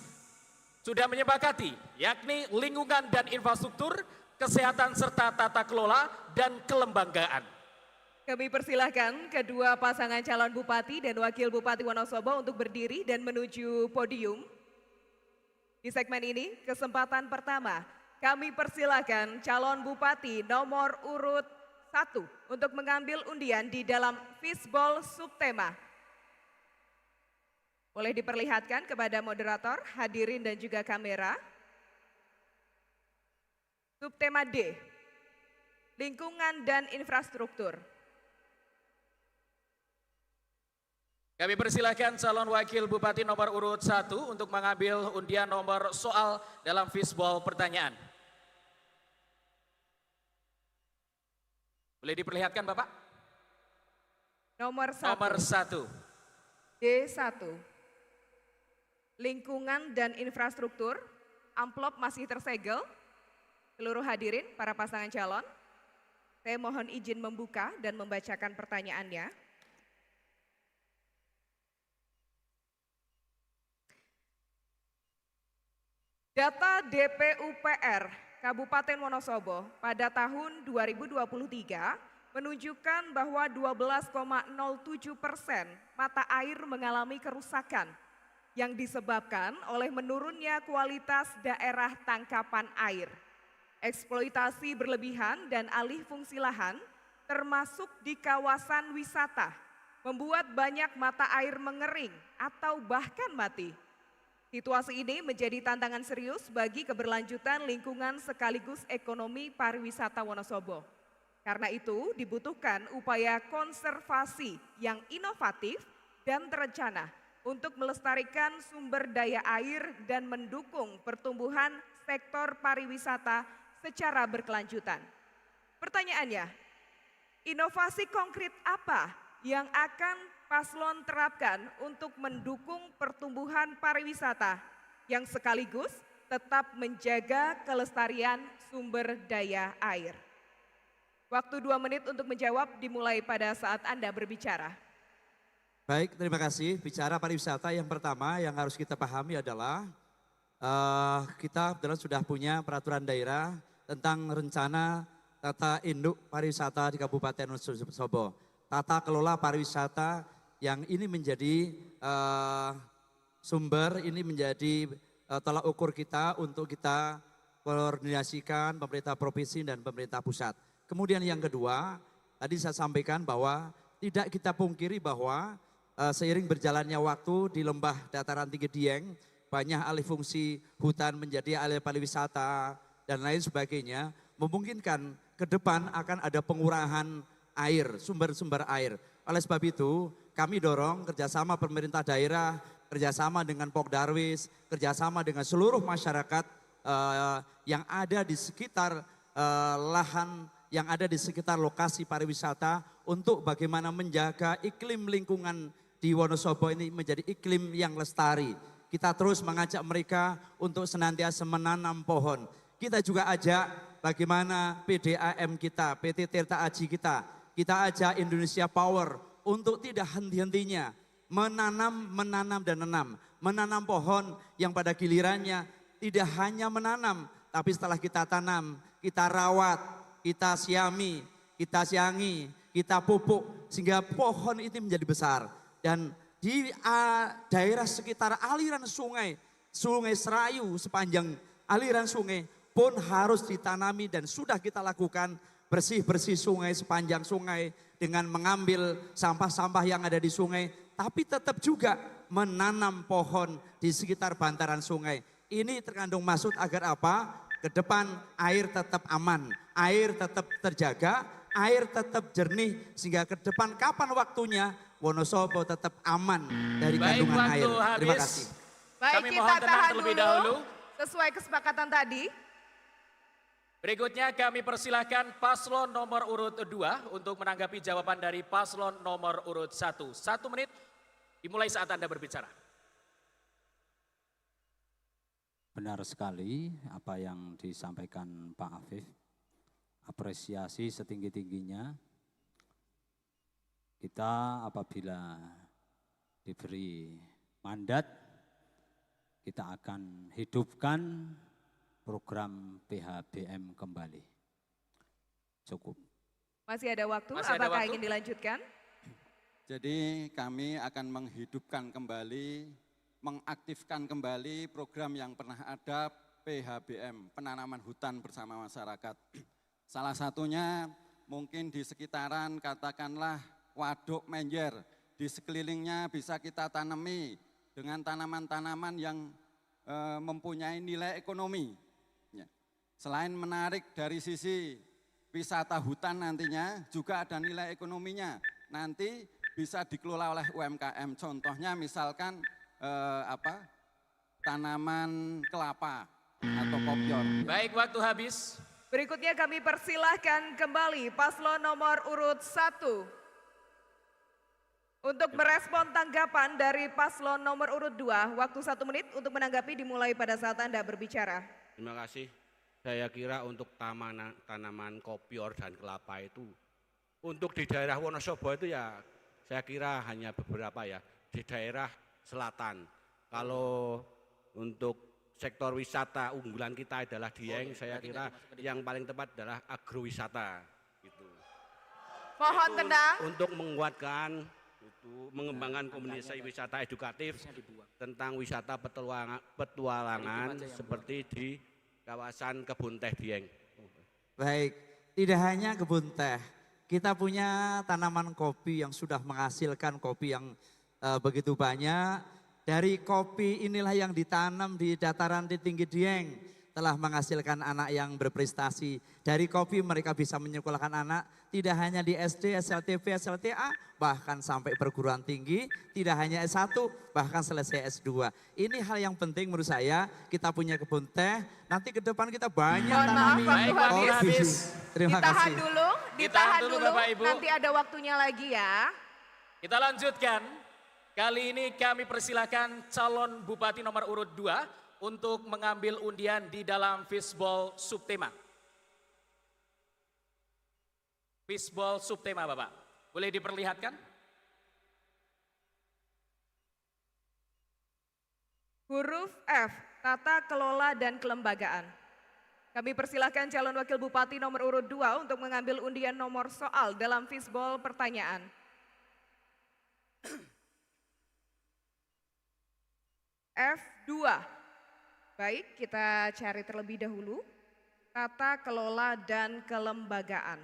sudah menyepakati, yakni lingkungan dan infrastruktur, kesehatan serta tata kelola dan kelembagaan. Kami persilahkan kedua pasangan calon bupati dan wakil bupati Wonosobo untuk berdiri dan menuju podium. Di segmen ini, kesempatan pertama, kami persilahkan calon bupati nomor urut 1 untuk mengambil undian di dalam fishbowl subtema. Boleh diperlihatkan kepada moderator, hadirin dan juga kamera. Subtema D, lingkungan dan infrastruktur. Kami persilahkan calon wakil bupati nomor urut 1 untuk mengambil undian nomor soal dalam fishbowl pertanyaan. Boleh diperlihatkan Bapak? Nomor 1. Nomor 1. D1. Lingkungan dan infrastruktur. Amplop masih tersegel. Seluruh hadirin, para pasangan calon, saya mohon izin membuka dan membacakan pertanyaannya. Data DPUPR Kabupaten Wonosobo pada tahun 2023 menunjukkan bahwa 12,07% mata air mengalami kerusakan yang disebabkan oleh menurunnya kualitas daerah tangkapan air, eksploitasi berlebihan dan alih fungsi lahan termasuk di kawasan wisata membuat banyak mata air mengering atau bahkan mati. Situasi ini menjadi tantangan serius bagi keberlanjutan lingkungan sekaligus ekonomi pariwisata Wonosobo. Karena itu dibutuhkan upaya konservasi yang inovatif dan terencana untuk melestarikan sumber daya air dan mendukung pertumbuhan sektor pariwisata secara berkelanjutan. Pertanyaannya, inovasi konkret apa yang akan paslon terapkan untuk mendukung pertumbuhan pariwisata yang sekaligus tetap menjaga kelestarian sumber daya air? Waktu 2 menit untuk menjawab dimulai pada saat Anda berbicara. Baik, terima kasih. Bicara pariwisata yang pertama yang harus kita pahami adalah kita sudah punya peraturan daerah tentang rencana tata induk pariwisata di Kabupaten Wonosobo. Tata kelola pariwisata yang ini menjadi sumber, ini menjadi tolak ukur kita untuk kita koordinasikan pemerintah provinsi dan pemerintah pusat. Kemudian yang kedua, tadi saya sampaikan bahwa tidak kita pungkiri bahwa seiring berjalannya waktu di lembah dataran tinggi Dieng, banyak alih fungsi hutan menjadi alih pariwisata dan lain sebagainya, memungkinkan ke depan akan ada pengurahan air, sumber-sumber air. Oleh sebab itu, kami dorong kerjasama pemerintah daerah, kerjasama dengan Pokdarwis, kerjasama dengan seluruh masyarakat yang ada di sekitar lahan, yang ada di sekitar lokasi pariwisata untuk bagaimana menjaga iklim lingkungan di Wonosobo ini menjadi iklim yang lestari. Kita terus mengajak mereka untuk senantiasa menanam pohon. Kita juga ajak bagaimana PDAM kita, PT Tirta Aji kita ajak Indonesia Power untuk tidak henti-hentinya menanam dan menanam pohon yang pada gilirannya tidak hanya menanam, tapi setelah kita tanam, kita rawat, kita siami, kita siangi, kita pupuk sehingga pohon itu menjadi besar. Dan di daerah sekitar aliran sungai Serayu sepanjang aliran sungai pun harus ditanami dan sudah kita lakukan bersih-bersih sungai sepanjang sungai dengan mengambil sampah-sampah yang ada di sungai, tapi tetap juga menanam pohon di sekitar bantaran sungai. Ini terkandung maksud agar apa? Ke depan air tetap aman, air tetap terjaga, air tetap jernih sehingga ke depan kapan waktunya Wonosobo tetap aman dari kandungan air. Terima kasih. Baik, Kami kita mohon tenang tahan terlebih dulu dahulu. sesuai kesepakatan tadi. Berikutnya kami persilahkan paslon nomor urut 2 untuk menanggapi jawaban dari paslon nomor urut 1. 1 menit dimulai saat Anda berbicara. Benar sekali apa yang disampaikan Pak Afif. Apresiasi setinggi-tingginya. Kita apabila diberi mandat, kita akan hidupkan program PHBM kembali. Cukup. Masih ada waktu, Masih ada apakah waktu? ingin dilanjutkan? Jadi kami akan menghidupkan kembali, mengaktifkan kembali program yang pernah ada PHBM, penanaman hutan bersama masyarakat. Salah satunya mungkin di sekitaran katakanlah Waduk Menjer, di sekelilingnya bisa kita tanami dengan tanaman-tanaman yang mempunyai nilai ekonomi. Ya. Selain menarik dari sisi wisata hutan nantinya juga ada nilai ekonominya. Nanti bisa dikelola oleh UMKM. Contohnya misalkan tanaman kelapa atau kopior. Baik, waktu habis. Berikutnya kami persilahkan kembali paslon nomor urut 1 untuk merespon tanggapan dari paslon nomor urut 2. Waktu 1 menit untuk menanggapi dimulai pada saat Anda berbicara. Terima kasih. Saya kira untuk tanaman kopior dan kelapa itu, untuk di daerah Wonosobo itu ya saya kira hanya beberapa ya, di daerah selatan. Kalau untuk sektor wisata unggulan kita adalah Dieng, saya kira yang paling tepat adalah agrowisata. Gitu. Mohon tenang. Untuk menguatkan itu mengembangkan komunitas wisata edukatif tentang wisata petualangan seperti di kawasan Kebun Teh Dieng. Baik, tidak hanya kebun teh, kita punya tanaman kopi yang sudah menghasilkan kopi yang begitu banyak. Dari kopi inilah yang ditanam di dataran tinggi Dieng, telah menghasilkan anak yang berprestasi. Dari kopi mereka bisa menyekolahkan anak, tidak hanya di SD, SLTP, SLTA, bahkan sampai perguruan tinggi, tidak hanya S1, bahkan selesai S2. Ini hal yang penting menurut saya, kita punya kebun teh, nanti ke depan kita banyak tanami kopi. Terima Ditahan kasih. dulu, ditahan dulu, Bapak Ibu. nanti ada waktunya lagi ya. Kita lanjutkan. Kali ini kami persilakan calon Bupati nomor urut 2 untuk mengambil undian di dalam fishball subtema. Fishball subtema Bapak, boleh diperlihatkan? Huruf F, tata kelola dan kelembagaan. Kami persilahkan calon wakil bupati nomor urut 2 untuk mengambil undian nomor soal dalam fishball pertanyaan. F2. Baik, kita cari terlebih dahulu. Tata kelola dan kelembagaan.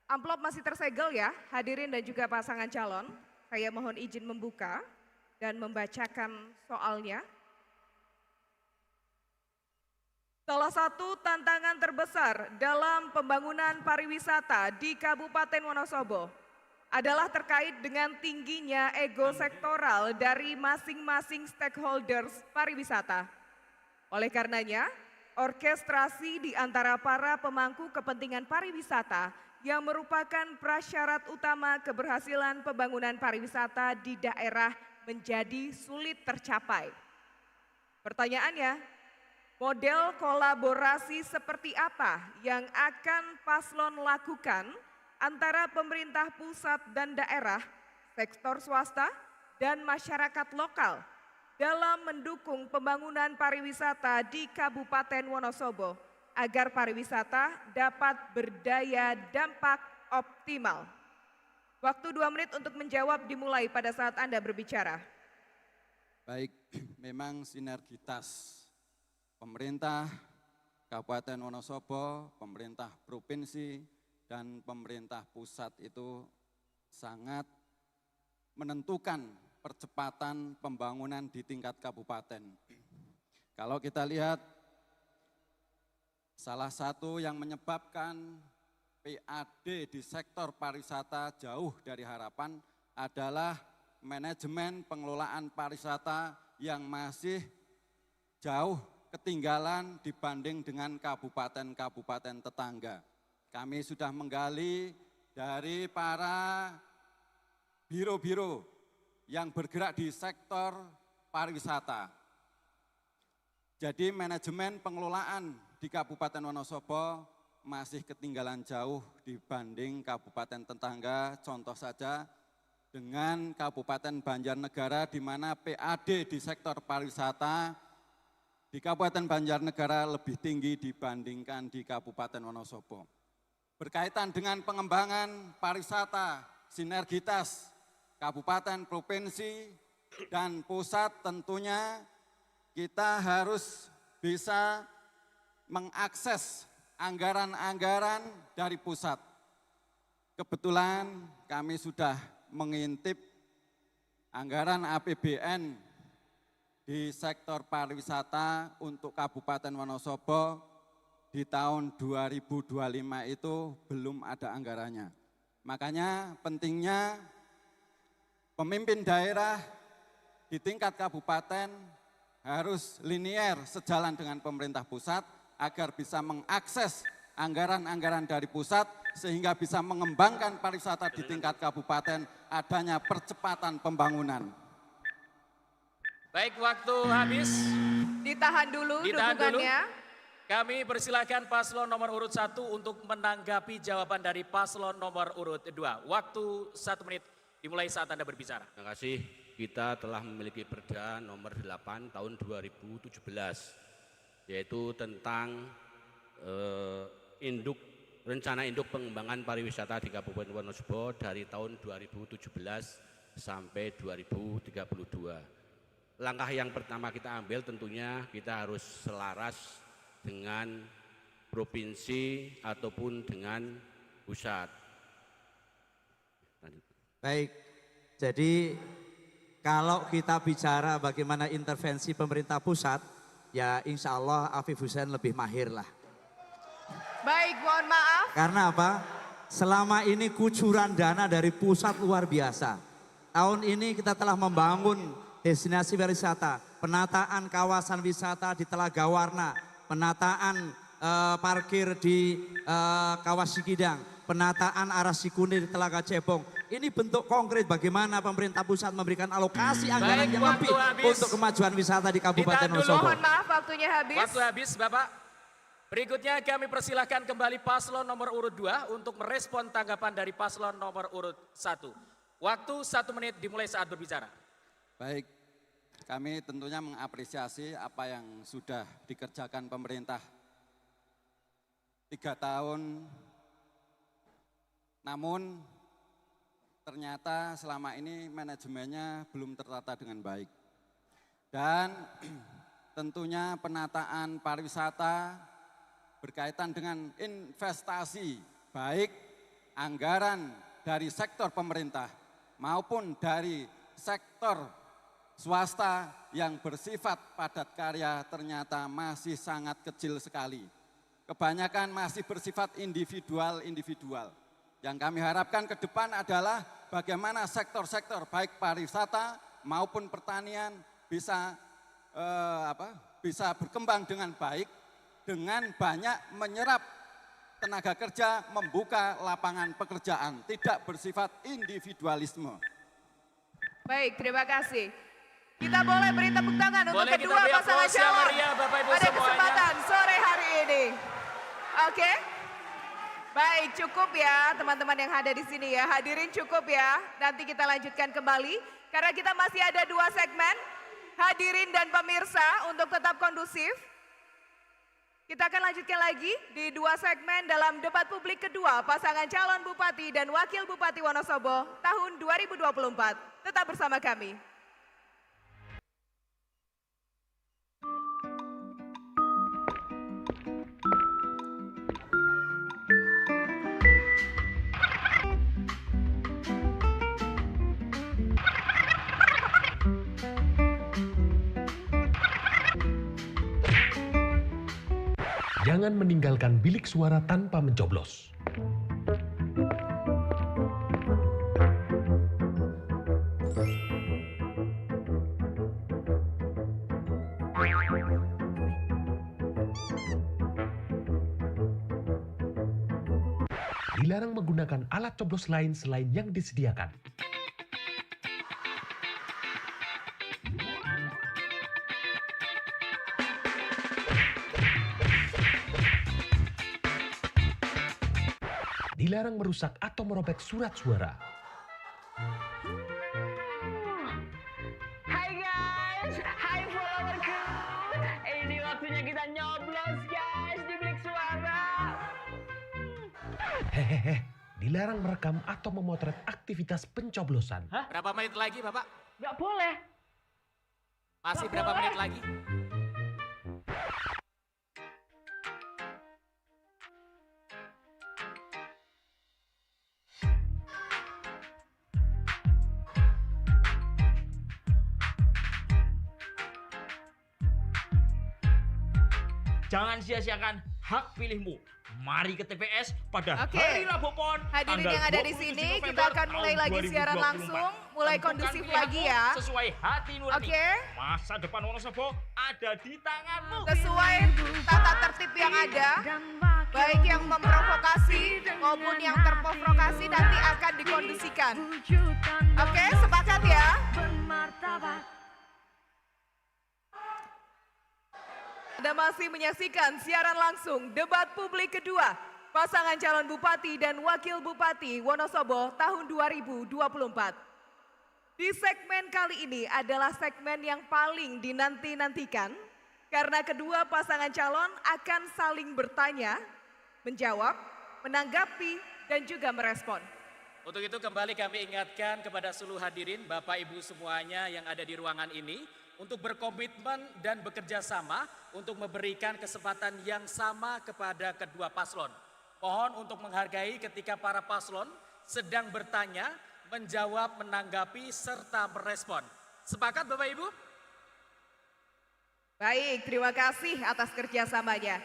Amplop masih tersegel ya, hadirin dan juga pasangan calon. Saya mohon izin membuka dan membacakan soalnya. Salah satu tantangan terbesar dalam pembangunan pariwisata di Kabupaten Wonosobo adalah terkait dengan tingginya ego sektoral dari masing-masing stakeholders pariwisata. Oleh karenanya, orkestrasi di antara para pemangku kepentingan pariwisata yang merupakan prasyarat utama keberhasilan pembangunan pariwisata di daerah menjadi sulit tercapai. Pertanyaannya, model kolaborasi seperti apa yang akan paslon lakukan antara pemerintah pusat dan daerah, sektor swasta, dan masyarakat lokal dalam mendukung pembangunan pariwisata di Kabupaten Wonosobo agar pariwisata dapat berdaya dampak optimal. Waktu 2 menit untuk menjawab dimulai pada saat Anda berbicara. Baik, memang sinergitas pemerintah Kabupaten Wonosobo, pemerintah provinsi, dan pemerintah pusat itu sangat menentukan percepatan pembangunan di tingkat kabupaten. Kalau kita lihat, salah satu yang menyebabkan PAD di sektor pariwisata jauh dari harapan adalah manajemen pengelolaan pariwisata yang masih jauh ketinggalan dibanding dengan kabupaten-kabupaten tetangga. Kami sudah menggali dari para biro-biro yang bergerak di sektor pariwisata. Jadi manajemen pengelolaan di Kabupaten Wonosobo masih ketinggalan jauh dibanding kabupaten tetangga. Contoh saja dengan Kabupaten Banjarnegara di mana PAD di sektor pariwisata di Kabupaten Banjarnegara lebih tinggi dibandingkan di Kabupaten Wonosobo. Berkaitan dengan pengembangan pariwisata, sinergitas kabupaten, provinsi, dan pusat tentunya kita harus bisa mengakses anggaran-anggaran dari pusat. Kebetulan kami sudah mengintip anggaran APBN di sektor pariwisata untuk Kabupaten Wonosobo di tahun 2025 itu belum ada anggarannya. Makanya pentingnya pemimpin daerah di tingkat kabupaten harus linier sejalan dengan pemerintah pusat agar bisa mengakses anggaran-anggaran dari pusat sehingga bisa mengembangkan pariwisata di tingkat kabupaten, adanya percepatan pembangunan. Baik, waktu habis. Ditahan dulu dukungannya. Kami persilakan paslon nomor urut 1 untuk menanggapi jawaban dari paslon nomor urut 2. Waktu 1 menit dimulai saat Anda berbicara. Terima kasih. Kita telah memiliki Perda nomor 8 tahun 2017, yaitu tentang induk rencana induk pengembangan pariwisata di Kabupaten Wonosobo dari tahun 2017 sampai 2032. Langkah yang pertama kita ambil tentunya kita harus selaras dengan provinsi ataupun dengan pusat. Baik, jadi kalau kita bicara bagaimana intervensi pemerintah pusat, ya insya Allah Afif Hussein lebih mahir lah. Baik, mohon maaf. Karena apa? Selama ini kucuran dana dari pusat luar biasa. Tahun ini kita telah membangun destinasi wisata, penataan kawasan wisata di Telaga Warna, penataan parkir di Kawas Sikidang, penataan arah Sikunir di Telaga Cebong. Ini bentuk konkret bagaimana pemerintah pusat memberikan alokasi anggaran yang lebih untuk kemajuan wisata di Kabupaten Wonosobo. Mohon maaf, waktunya habis. Waktu habis, Bapak. Berikutnya kami persilahkan kembali paslon nomor urut 2 untuk merespon tanggapan dari paslon nomor urut 1. Waktu 1 menit dimulai saat berbicara. Baik, kami tentunya mengapresiasi apa yang sudah dikerjakan pemerintah 3 tahun. Namun ternyata selama ini manajemennya belum tertata dengan baik. Dan tentunya penataan pariwisata berkaitan dengan investasi, baik anggaran dari sektor pemerintah maupun dari sektor swasta yang bersifat padat karya ternyata masih sangat kecil sekali. Kebanyakan masih bersifat individual. Yang kami harapkan ke depan adalah bagaimana sektor-sektor baik pariwisata maupun pertanian bisa berkembang dengan baik, dengan banyak menyerap tenaga kerja, membuka lapangan pekerjaan, tidak bersifat individualisme. Baik, terima kasih. Kita boleh beri tepuk tangan untuk kedua pasangan calon pada kesempatan sore hari ini. Oke. Baik, cukup ya teman-teman yang ada di sini ya. Hadirin cukup ya. Nanti kita lanjutkan kembali karena kita masih ada 2 segmen. Hadirin dan pemirsa untuk tetap kondusif. Kita akan lanjutkan lagi di 2 segmen dalam debat publik kedua pasangan calon Bupati dan Wakil Bupati Wonosobo tahun 2024. Tetap bersama kami. Jangan meninggalkan bilik suara tanpa mencoblos. Dilarang menggunakan alat coblos lain selain yang disediakan. Dilarang merusak atau merobek surat suara. Hai guys, hai followerku. Ini waktunya kita nyoblos guys di bilik suara. Hehehe, dilarang merekam atau memotret aktivitas pencoblosan. Hah? Berapa menit lagi, Bapak? Gak boleh. Masih berapa menit lagi? Jangan sia-siakan hak pilihmu. Mari ke TPS pada hari Rabu Pon. Hadirin yang ada di sini, kita akan mulai lagi siaran langsung, mulai kondusif lagi ya. Sesuai hati nurani. Masa depan Wonosobo ada di tanganmu. Sesuai tata tertib yang ada, baik yang memprovokasi maupun yang terprovokasi nanti akan dikondusikan. Oke, sepakat ya? Anda masih menyaksikan siaran langsung debat publik kedua pasangan calon Bupati dan Wakil Bupati Wonosobo tahun 2024. Di segmen kali ini adalah segmen yang paling dinanti-nantikan karena kedua pasangan calon akan saling bertanya, menjawab, menanggapi, dan juga merespon. Untuk itu kembali kami ingatkan kepada seluruh hadirin, Bapak Ibu semuanya yang ada di ruangan ini, untuk berkomitmen dan bekerja sama untuk memberikan kesempatan yang sama kepada kedua paslon. Mohon untuk menghargai ketika para paslon sedang bertanya, menjawab, menanggapi, serta merespon. Sepakat Bapak Ibu? Baik, terima kasih atas kerjasamanya.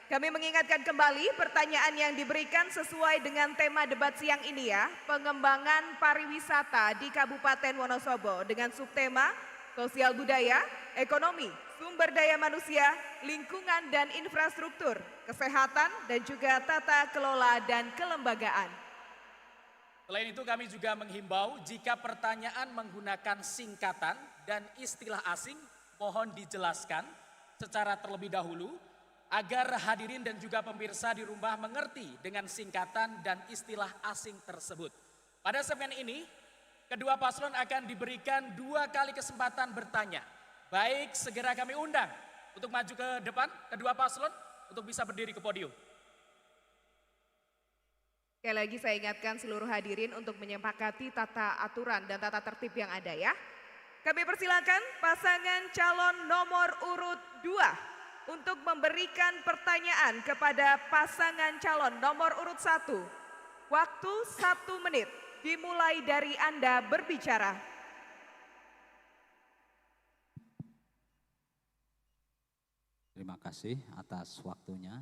Kami mengingatkan kembali pertanyaan yang diberikan sesuai dengan tema debat siang ini ya. Pengembangan pariwisata di Kabupaten Wonosobo dengan subtema sosial budaya, ekonomi, sumber daya manusia, lingkungan dan infrastruktur, kesehatan dan juga tata kelola dan kelembagaan. Selain itu kami juga menghimbau jika pertanyaan menggunakan singkatan dan istilah asing mohon dijelaskan secara terlebih dahulu agar hadirin dan juga pemirsa di rumah mengerti dengan singkatan dan istilah asing tersebut. Pada segmen ini, kedua paslon akan diberikan 2 kali kesempatan bertanya. Baik, segera kami undang untuk maju ke depan kedua paslon untuk bisa berdiri ke podium. Sekali lagi saya ingatkan seluruh hadirin untuk menyepakati tata aturan dan tata tertib yang ada ya. Kami persilakan pasangan calon nomor urut 2 untuk memberikan pertanyaan kepada pasangan calon nomor urut 1. Waktu 1 menit dimulai dari Anda berbicara. Terima kasih atas waktunya.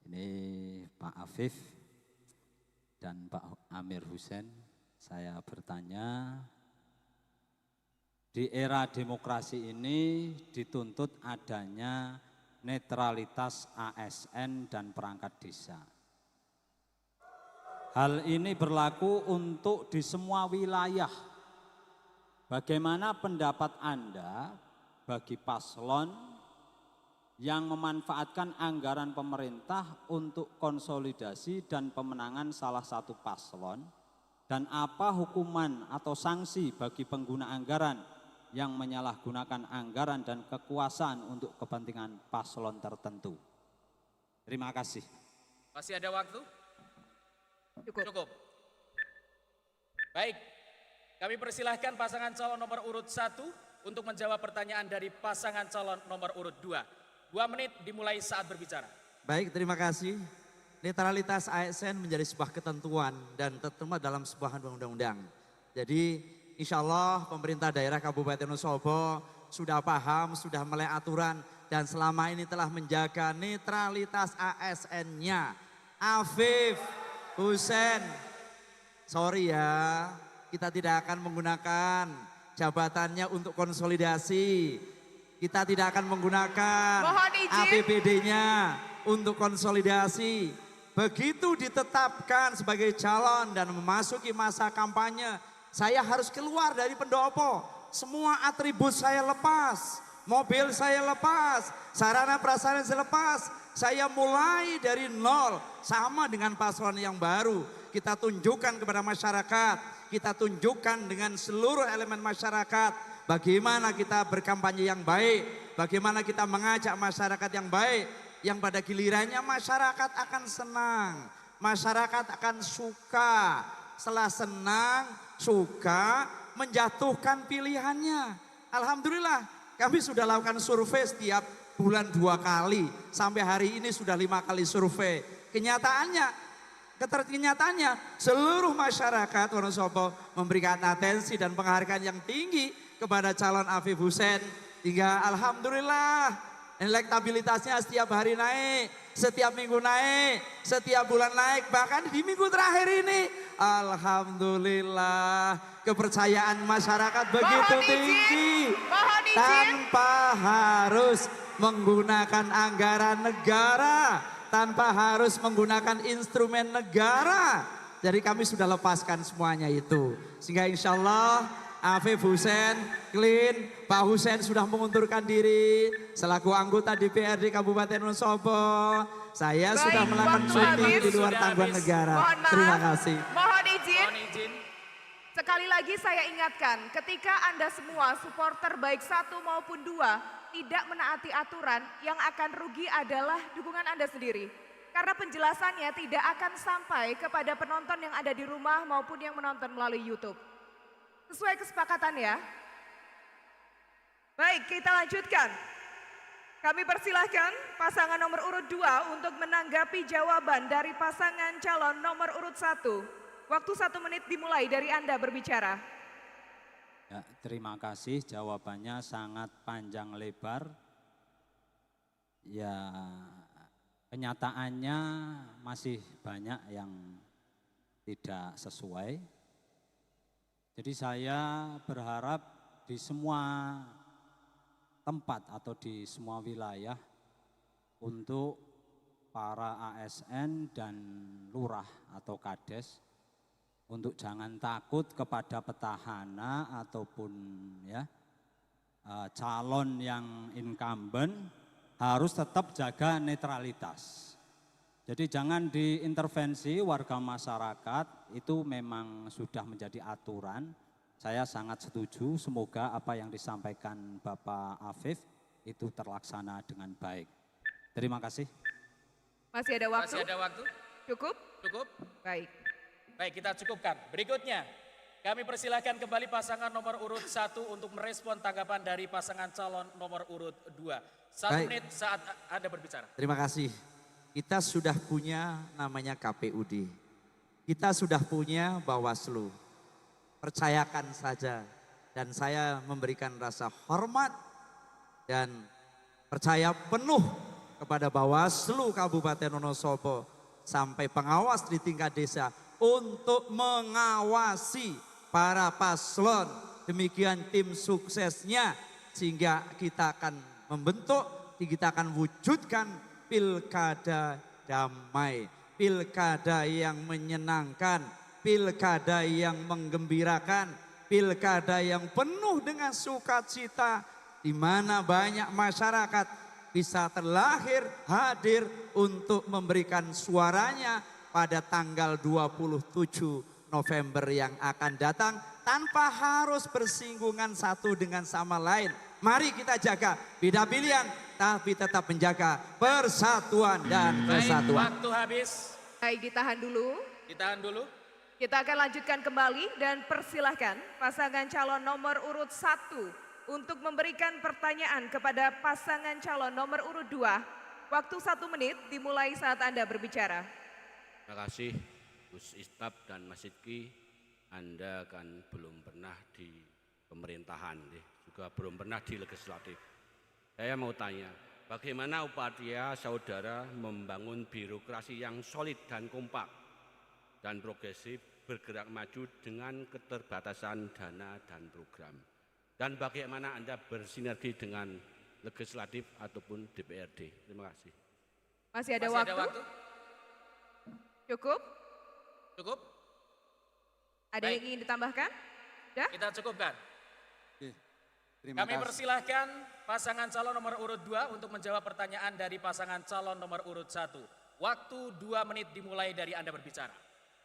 Ini Pak Afif dan Pak Amir Hussein. Saya bertanya, di era demokrasi ini dituntut adanya netralitas ASN dan perangkat desa. Hal ini berlaku untuk di semua wilayah. Bagaimana pendapat Anda bagi paslon yang memanfaatkan anggaran pemerintah untuk konsolidasi dan pemenangan salah satu paslon? Dan apa hukuman atau sanksi bagi pengguna anggaran yang menyalahgunakan anggaran dan kekuasaan untuk kepentingan paslon tertentu? Terima kasih. Masih ada waktu? Cukup. Baik, kami persilahkan pasangan calon nomor urut 1 untuk menjawab pertanyaan dari pasangan calon nomor urut 2. 2 menit dimulai saat berbicara. Baik, terima kasih. Netralitas ASN menjadi sebuah ketentuan dan tertuang dalam sebuah undang-undang. Jadi insya Allah pemerintah daerah Kabupaten Wonosobo sudah paham, sudah mulai aturan dan selama ini telah menjaga netralitas ASN-nya. Afif, Hussein, sorry ya, kita tidak akan menggunakan jabatannya untuk konsolidasi. Kita tidak akan menggunakan APBD-nya untuk konsolidasi. Begitu ditetapkan sebagai calon dan memasuki masa kampanye, saya harus keluar dari pendopo. Semua atribut saya lepas, mobil saya lepas, sarana prasarana saya lepas. Saya mulai dari nol sama dengan paslon yang baru. Kita tunjukkan kepada masyarakat, kita tunjukkan dengan seluruh elemen masyarakat bagaimana kita berkampanye yang baik, bagaimana kita mengajak masyarakat yang baik, yang pada gilirannya masyarakat akan senang, masyarakat akan suka. Setelah senang, suka, menjatuhkan pilihannya. Alhamdulillah kami sudah lakukan survei setiap bulan 2 kali. Sampai hari ini sudah 5 kali survei. Kenyataannya seluruh masyarakat Wonosobo memberikan atensi dan penghargaan yang tinggi kepada calon Afif Hussein. Hingga alhamdulillah elektabilitasnya setiap hari naik, setiap minggu naik, setiap bulan naik, bahkan di minggu terakhir ini alhamdulillah kepercayaan masyarakat begitu tinggi tanpa harus menggunakan anggaran negara, tanpa harus menggunakan instrumen negara. Jadi kami sudah lepaskan semuanya itu. Sehingga insya Allah Afif Hussein, clean, Pak Hussein sudah mengundurkan diri selaku anggota DPRD Kabupaten Wonosobo. Saya sudah melakukan cuti di luar tanggungan negara. Terima kasih. Mohon izin. Sekali lagi saya ingatkan, ketika Anda semua supporter baik 1 maupun 2 tidak menaati aturan, yang akan rugi adalah dukungan Anda sendiri. karena penjelasannya tidak akan sampai kepada penonton yang ada di rumah maupun yang menonton melalui YouTube. Sesuai kesepakatan ya. Baik, kita lanjutkan. Kami persilahkan pasangan nomor urut 2 untuk menanggapi jawaban dari pasangan calon nomor urut 1. Waktu 1 menit dimulai dari Anda berbicara. Ya, terima kasih, jawabannya sangat panjang lebar. Ya, kenyataannya masih banyak yang tidak sesuai. Jadi saya berharap di semua tempat atau di semua wilayah untuk para ASN dan lurah atau kades untuk jangan takut kepada petahana ataupun ya calon yang incumbent, harus tetap jaga netralitas. Jadi jangan diintervensi warga masyarakat, itu memang sudah menjadi aturan. Saya sangat setuju, semoga apa yang disampaikan Bapak Afif itu terlaksana dengan baik. Terima kasih. Masih ada waktu? Masih ada waktu? Cukup? Cukup? Baik. Baik, kita cukupkan. Berikutnya, kami persilahkan kembali pasangan nomor urut 1 untuk merespon tanggapan dari pasangan calon nomor urut 2. 1 menit saat Anda berbicara. Terima kasih. Kita sudah punya namanya KPUD. Kita sudah punya Bawaslu. Percayakan saja. Dan saya memberikan rasa hormat dan percaya penuh kepada Bawaslu Kabupaten Wonosobo sampai pengawas di tingkat desa untuk mengawasi para paslon. Demikian tim suksesnya sehingga kita akan membentuk, kita akan wujudkan pilkada damai, pilkada yang menyenangkan, pilkada yang menggembirakan, pilkada yang penuh dengan sukacita, di mana banyak masyarakat bisa terlahir, hadir untuk memberikan suaranya pada tanggal 27 November yang akan datang tanpa harus bersinggungan satu dengan sama lain. Mari kita jaga beda pilihan tapi tetap menjaga persatuan dan kesatuan. Baik, waktu habis. Baik, ditahan dulu. Ditahan dulu. Kita akan lanjutkan kembali dan persilahkan pasangan calon nomor urut 1 untuk memberikan pertanyaan kepada pasangan calon nomor urut 2. Waktu 1 menit dimulai saat Anda berbicara. Terima kasih Gus Istab dan Mas Sidki. Anda kan belum pernah di pemerintahan, juga belum pernah di legislatif. Saya mau tanya, bagaimana upaya saudara membangun birokrasi yang solid dan kompak dan progresif, bergerak maju dengan keterbatasan dana dan program? Dan bagaimana Anda bersinergi dengan legislatif ataupun DPRD? Terima kasih. Masih ada Masih waktu? ada waktu? Cukup? Cukup? Ada yang ingin ditambahkan? Sudah? Kita cukupkan. Terima Kami kasih. persilahkan pasangan calon nomor urut 2 untuk menjawab pertanyaan dari pasangan calon nomor urut 1. Waktu 2 menit dimulai dari Anda berbicara.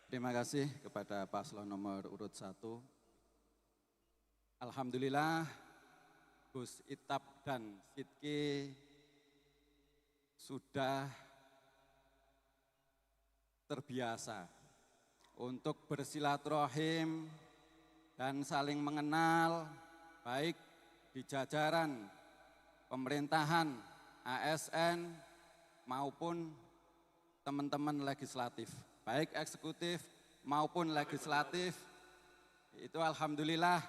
Terima kasih kepada paslon nomor urut 1. Alhamdulillah Gus Itap dan Sidki sudah terbiasa untuk bersilaturahim dan saling mengenal baik di jajaran pemerintahan, ASN maupun teman-teman legislatif, baik eksekutif maupun legislatif. Itu alhamdulillah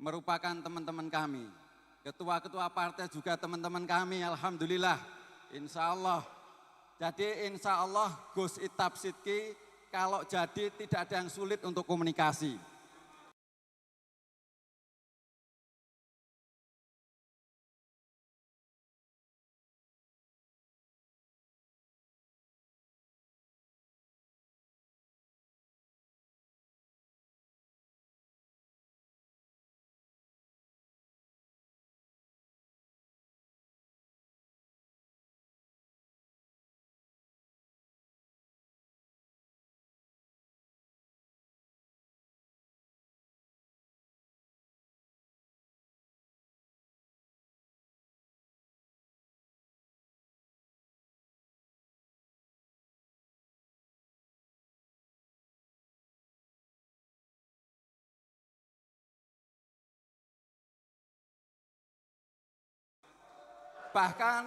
merupakan teman-teman kami. Ketua-ketua partai juga teman-teman kami, alhamdulillah. Insya Allah. Jadi insya Allah Gus Itap Sidki kalau jadi tidak ada yang sulit untuk komunikasi. bahkan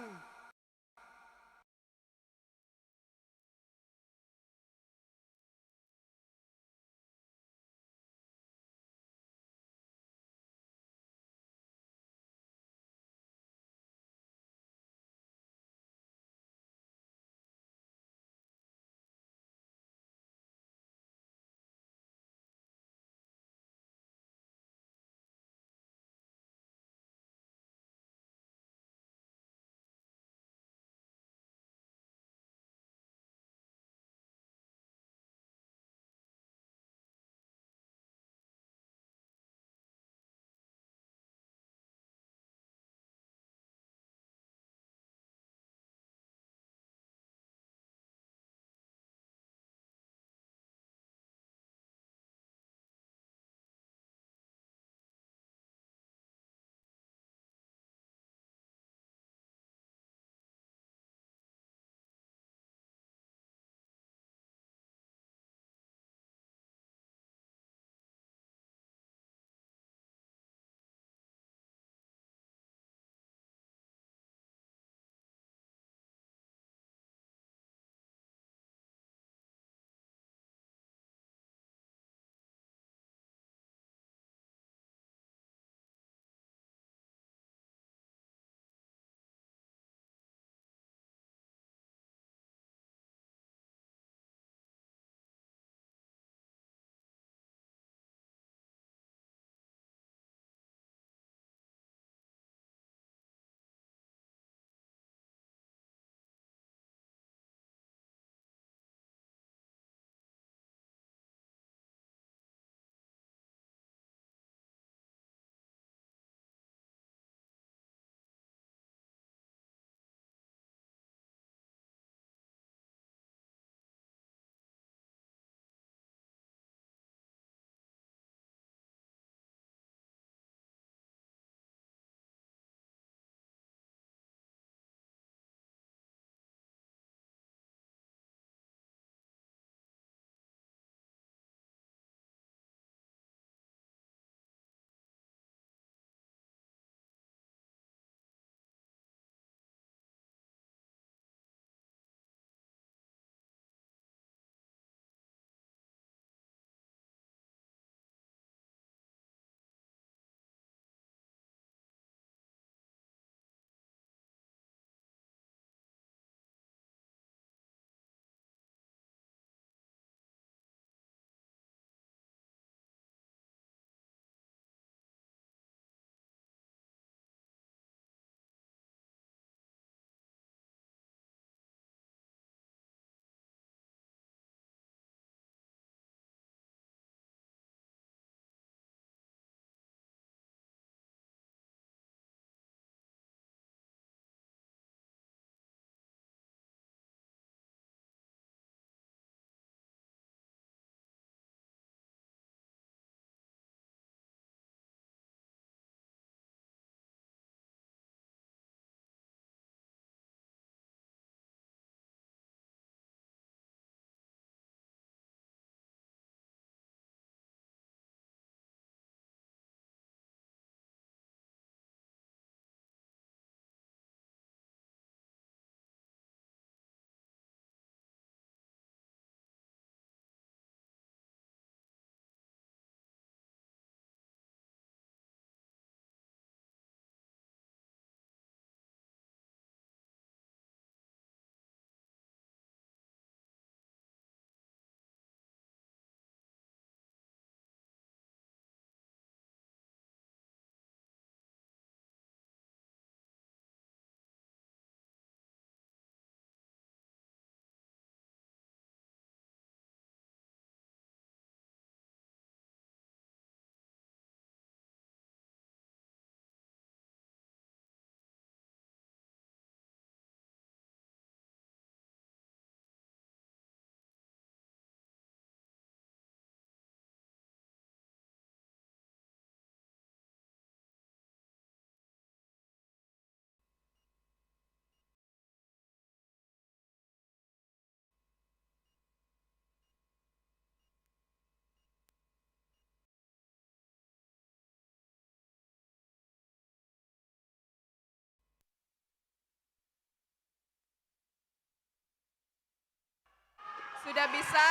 Sudah bisa?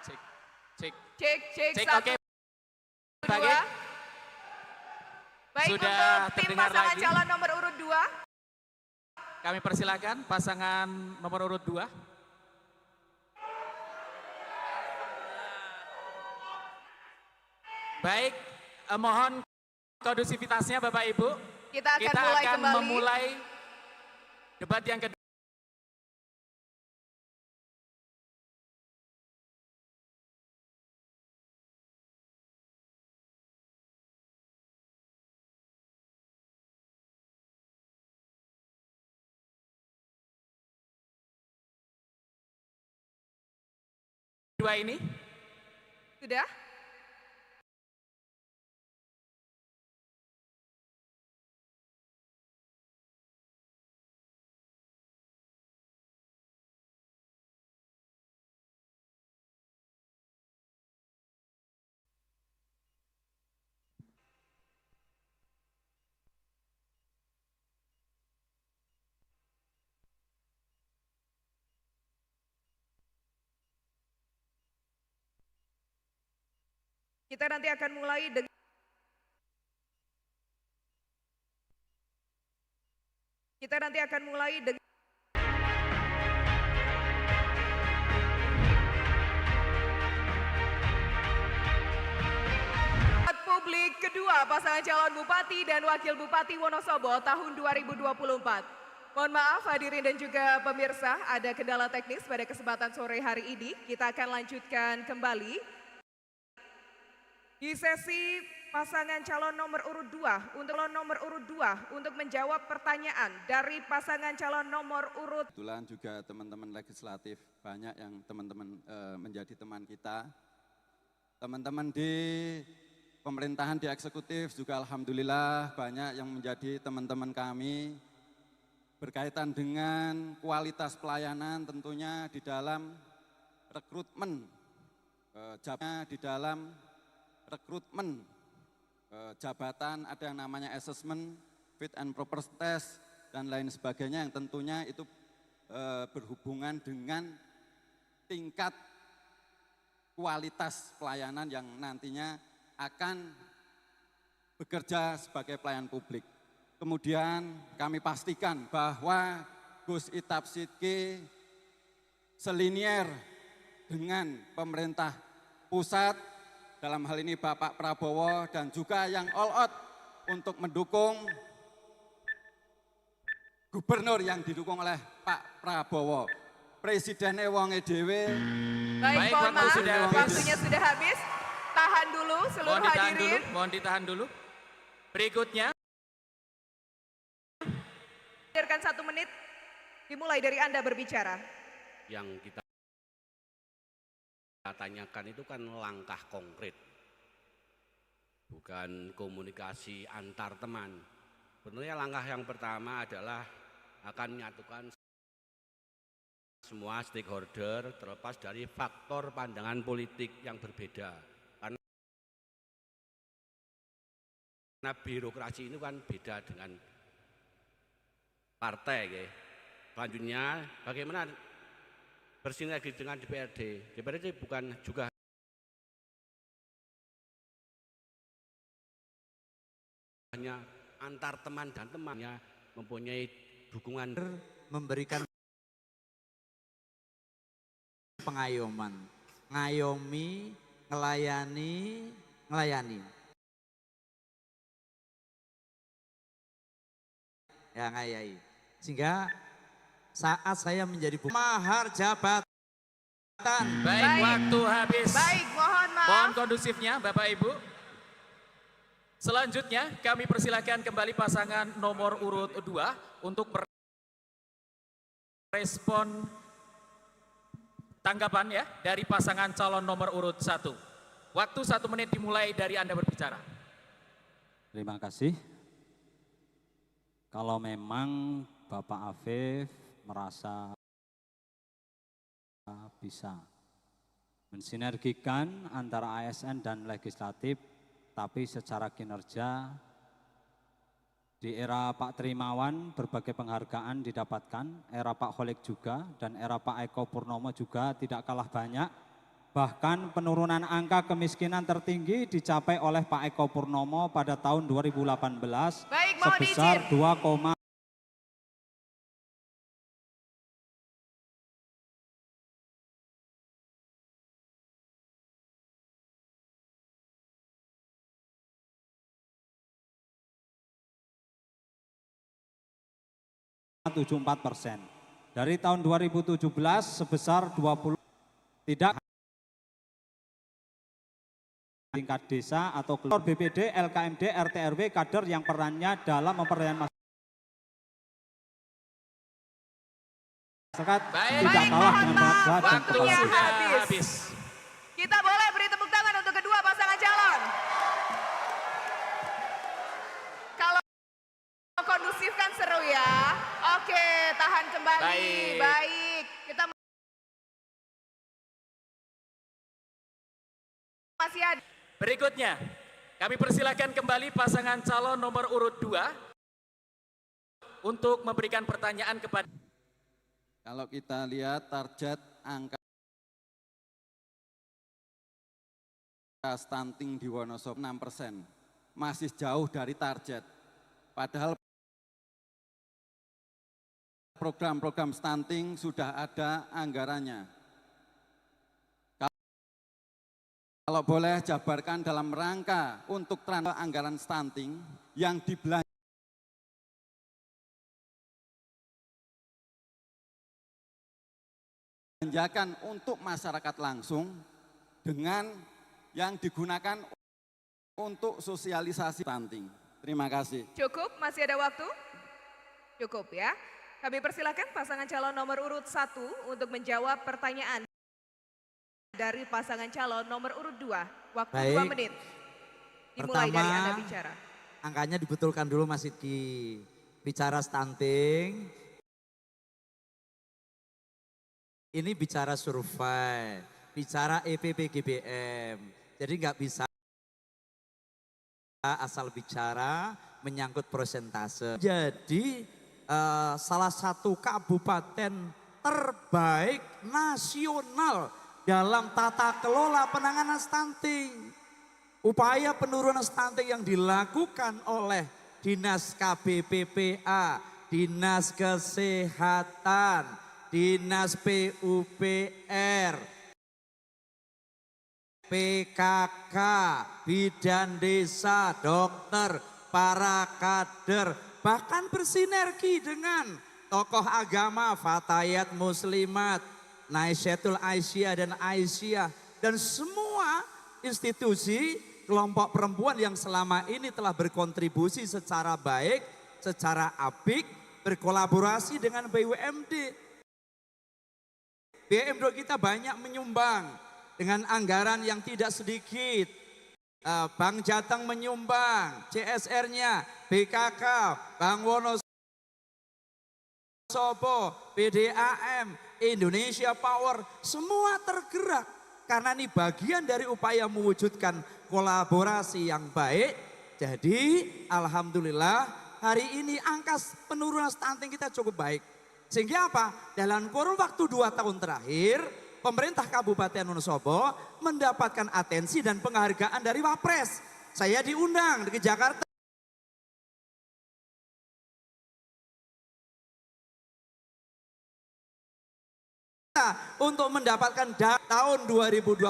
Cek, cek. Cek, Cek, satu, oke. dua. Baik, Sudah untuk tim terdengar pasangan lagi. calon nomor urut 2. Kami persilakan pasangan nomor urut 2. Baik, mohon kondusivitasnya Bapak Ibu. Kita akan mulai memulai debat yang kedua. Dua ini. Sudah? Kita nanti akan mulai dengan publik kedua pasangan calon Bupati dan Wakil Bupati Wonosobo tahun 2024. Mohon maaf hadirin dan juga pemirsa, ada kendala teknis pada kesempatan sore hari ini. Kita akan lanjutkan kembali di sesi pasangan calon nomor urut 2 untuk menjawab pertanyaan dari pasangan calon nomor urut. Kebetulan juga teman-teman legislatif banyak yang teman-teman menjadi teman kita. Teman-teman di pemerintahan, di eksekutif juga alhamdulillah banyak yang menjadi teman-teman kami berkaitan dengan kualitas pelayanan tentunya di dalam rekrutmen jabatan, ada yang namanya assessment, fit and proper test, dan lain sebagainya yang tentunya itu berhubungan dengan tingkat kualitas pelayanan yang nantinya akan bekerja sebagai pelayan publik. Kemudian kami pastikan bahwa Gus Ithab Sidki selinier dengan pemerintah pusat, dalam hal ini Bapak Prabowo, dan juga yang all out untuk mendukung gubernur yang didukung oleh Pak Prabowo. Presidennya wonge dhewe. Baik, mohon maaf, waktunya sudah habis. Tahan dulu seluruh hadirin. Mohon ditahan dulu. Berikutnya. Biarkan 1 menit, dimulai dari Anda berbicara. Yang kita tanyakan itu kan langkah konkret, bukan komunikasi antar teman. Sebenarnya langkah yang pertama adalah akan menyatukan semua stakeholder terlepas dari faktor pandangan politik yang berbeda. Karena birokrasi itu kan beda dengan partai. Selanjutnya bagaimana bersinergi dengan DPRD. DPRD bukan juga hanya antar teman dan temannya, mempunyai dukungan, memberikan pengayoman, ngayomi, ngelayani. Ya, ngayai. Sehingga saat saya menjadi mahar jabatan. Baik, waktu habis. Baik, mohon maaf. Mohon kondusifnya Bapak Ibu. Selanjutnya kami persilakan kembali pasangan nomor urut 2 untuk merespon tanggapan ya dari pasangan calon nomor urut 1. Waktu 1 menit dimulai dari Anda berbicara. Terima kasih. Kalau memang Bapak Afif merasa bisa mensinergikan antara ASN dan legislatif, tapi secara kinerja Di era Pak Trimawan berbagai penghargaan didapatkan, era Pak Kholik juga, dan era Pak Eko Purnomo juga tidak kalah banyak. Bahkan penurunan angka kemiskinan tertinggi dicapai oleh Pak Eko Purnomo pada tahun 2018 Baik, mohon sebesar izin. 2, %. Dari tahun 2017 sebesar 20, tidak tingkat desa atau BPD, LKMD, RT RW kader yang perannya dalam pemberdayaan masyarakat tidak kalah dengan bangsa dan Waktunya kepala habis. Kita boleh beri tepuk tangan untuk kedua pasangan calon. Kalau kondusif kan seru ya. Oke, tahan kembali. Baik. Kita masih ada. Berikutnya, kami persilakan kembali pasangan calon nomor urut 2 untuk memberikan pertanyaan kepada. Kalau kita lihat target angka stunting di Wonosobo 6%, masih jauh dari target. Padahal program-program stunting sudah ada anggarannya. Kalau boleh jabarkan dalam rangka untuk transfer anggaran stunting yang dibelanjakan untuk masyarakat langsung dengan yang digunakan untuk sosialisasi stunting. Terima kasih. Cukup, masih ada waktu? Cukup ya. Kami persilakan pasangan calon nomor urut 1 untuk menjawab pertanyaan dari pasangan calon nomor urut 2. Waktu 2 menit. Dimulai dari Anda bicara. Angkanya dibetulkan dulu Mas Sidki. Bicara stunting, ini bicara survei, bicara EPPGBM. Jadi nggak bisa asal bicara menyangkut persentase. Jadi salah satu kabupaten terbaik nasional dalam tata kelola penanganan stunting. Upaya penurunan stunting yang dilakukan oleh Dinas KBPPA, Dinas Kesehatan, Dinas PUPR, PKK, Bidan Desa, dokter, para kader, bahkan bersinergi dengan tokoh agama, Fatayat Muslimat, Naisyatul Aisyah dan Aisyah, dan semua institusi kelompok perempuan yang selama ini telah berkontribusi secara baik, secara apik, berkolaborasi dengan BUMD. BUMD kita banyak menyumbang dengan anggaran yang tidak sedikit. Bank Jateng menyumbang, CSR-nya, BKK, Bank Wonosobo, PDAM, Indonesia Power, semua tergerak. Karena ini bagian dari upaya mewujudkan kolaborasi yang baik. Jadi alhamdulillah hari ini angka penurunan stunting kita cukup baik. Sehingga apa? Dalam kurun waktu 2 tahun terakhir, pemerintah Kabupaten Wonosobo mendapatkan atensi dan penghargaan dari Wapres. Saya diundang ke Jakarta untuk mendapatkan tahun 2024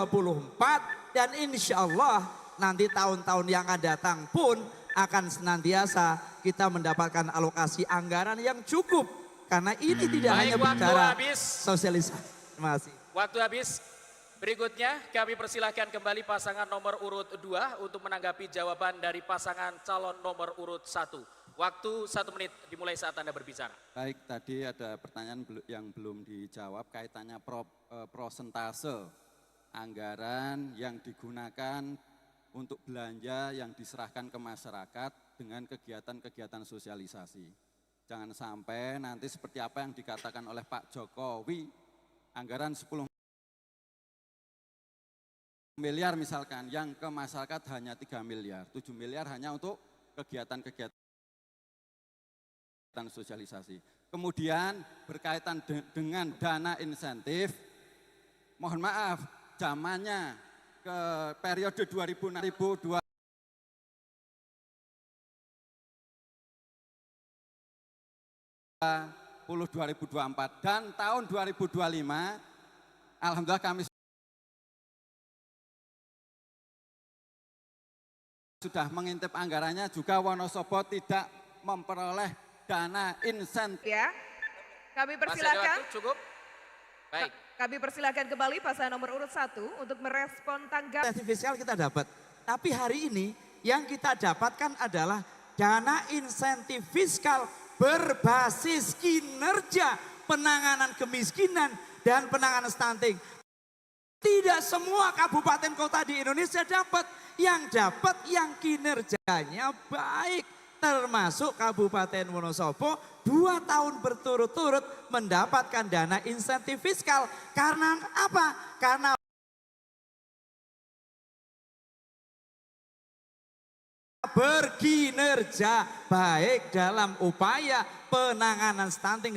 dan insya Allah nanti tahun-tahun yang akan datang pun akan senantiasa kita mendapatkan alokasi anggaran yang cukup. Karena ini tidak hanya bicara sosialisasi. Terima kasih. Waktu habis. Berikutnya kami persilahkan kembali pasangan nomor urut 2 untuk menanggapi jawaban dari pasangan calon nomor urut 1. Waktu 1 menit dimulai saat Anda berbicara. Baik, tadi ada pertanyaan yang belum dijawab kaitannya prosentase anggaran yang digunakan untuk belanja yang diserahkan ke masyarakat dengan kegiatan-kegiatan sosialisasi. Jangan sampai nanti seperti apa yang dikatakan oleh Pak Jokowi, anggaran 10 miliar misalkan, yang ke masyarakat hanya 3 miliar, 7 miliar hanya untuk kegiatan-kegiatan sosialisasi. Kemudian berkaitan dengan dana insentif, mohon maaf, zamannya ke periode 2006-2024 dan tahun 2025, alhamdulillah kami sudah mengintip anggarannya, juga Wonosobo tidak memperoleh dana insentif. Ya, kami Masih ada persilakan. waktu, cukup? Baik. Kami persilakan kembali pasangan nomor urut 1 untuk merespon tanggapan. Insentif fiskal kita dapat. Tapi hari ini yang kita dapatkan adalah dana insentif fiskal berbasis kinerja penanganan kemiskinan dan penanganan stunting. Tidak semua kabupaten kota di Indonesia dapat. Yang dapat yang kinerjanya baik. Termasuk Kabupaten Wonosobo 2 tahun berturut-turut mendapatkan dana insentif fiskal. Karena apa? Karena berkinerja baik dalam upaya penanganan stunting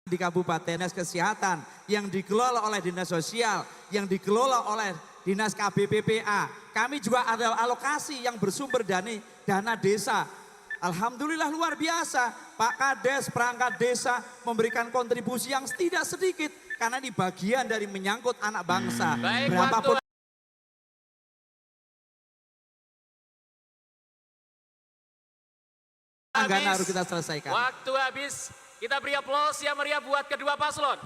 di Kabupaten. Dinas Kesehatan yang dikelola oleh Dinas Sosial, yang dikelola oleh Dinas KBPPA. Kami juga ada alokasi yang bersumber dari dana desa. Alhamdulillah luar biasa, Pak Kades, perangkat desa memberikan kontribusi yang tidak sedikit. Karena ini bagian dari menyangkut anak bangsa. Baik, Berapapun anggaran harus kita selesaikan. Waktu habis, kita beri aplaus yang meriah buat kedua paslon.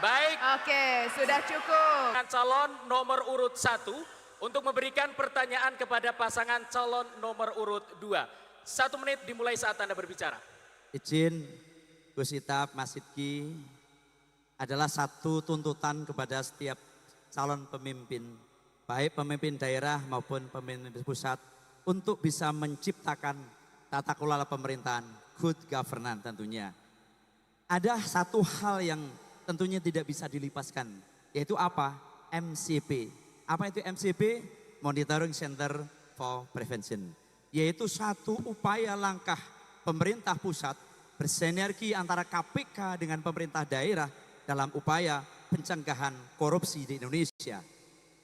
Baik. Oke, sudah cukup. Calon nomor urut 1 untuk memberikan pertanyaan kepada pasangan calon nomor urut 2. 1 menit dimulai saat Anda berbicara. Izin Gus Itap, Mas Sidki, adalah satu tuntutan kepada setiap calon pemimpin, baik pemimpin daerah maupun pemimpin pusat, untuk bisa menciptakan tata kelola pemerintahan, good governance tentunya. Ada satu hal yang tentunya tidak bisa dilipaskan, yaitu apa? MCP. Apa itu MCP? Monitoring Center for Prevention. Yaitu satu upaya langkah pemerintah pusat bersinergi antara KPK dengan pemerintah daerah dalam upaya pencegahan korupsi di Indonesia.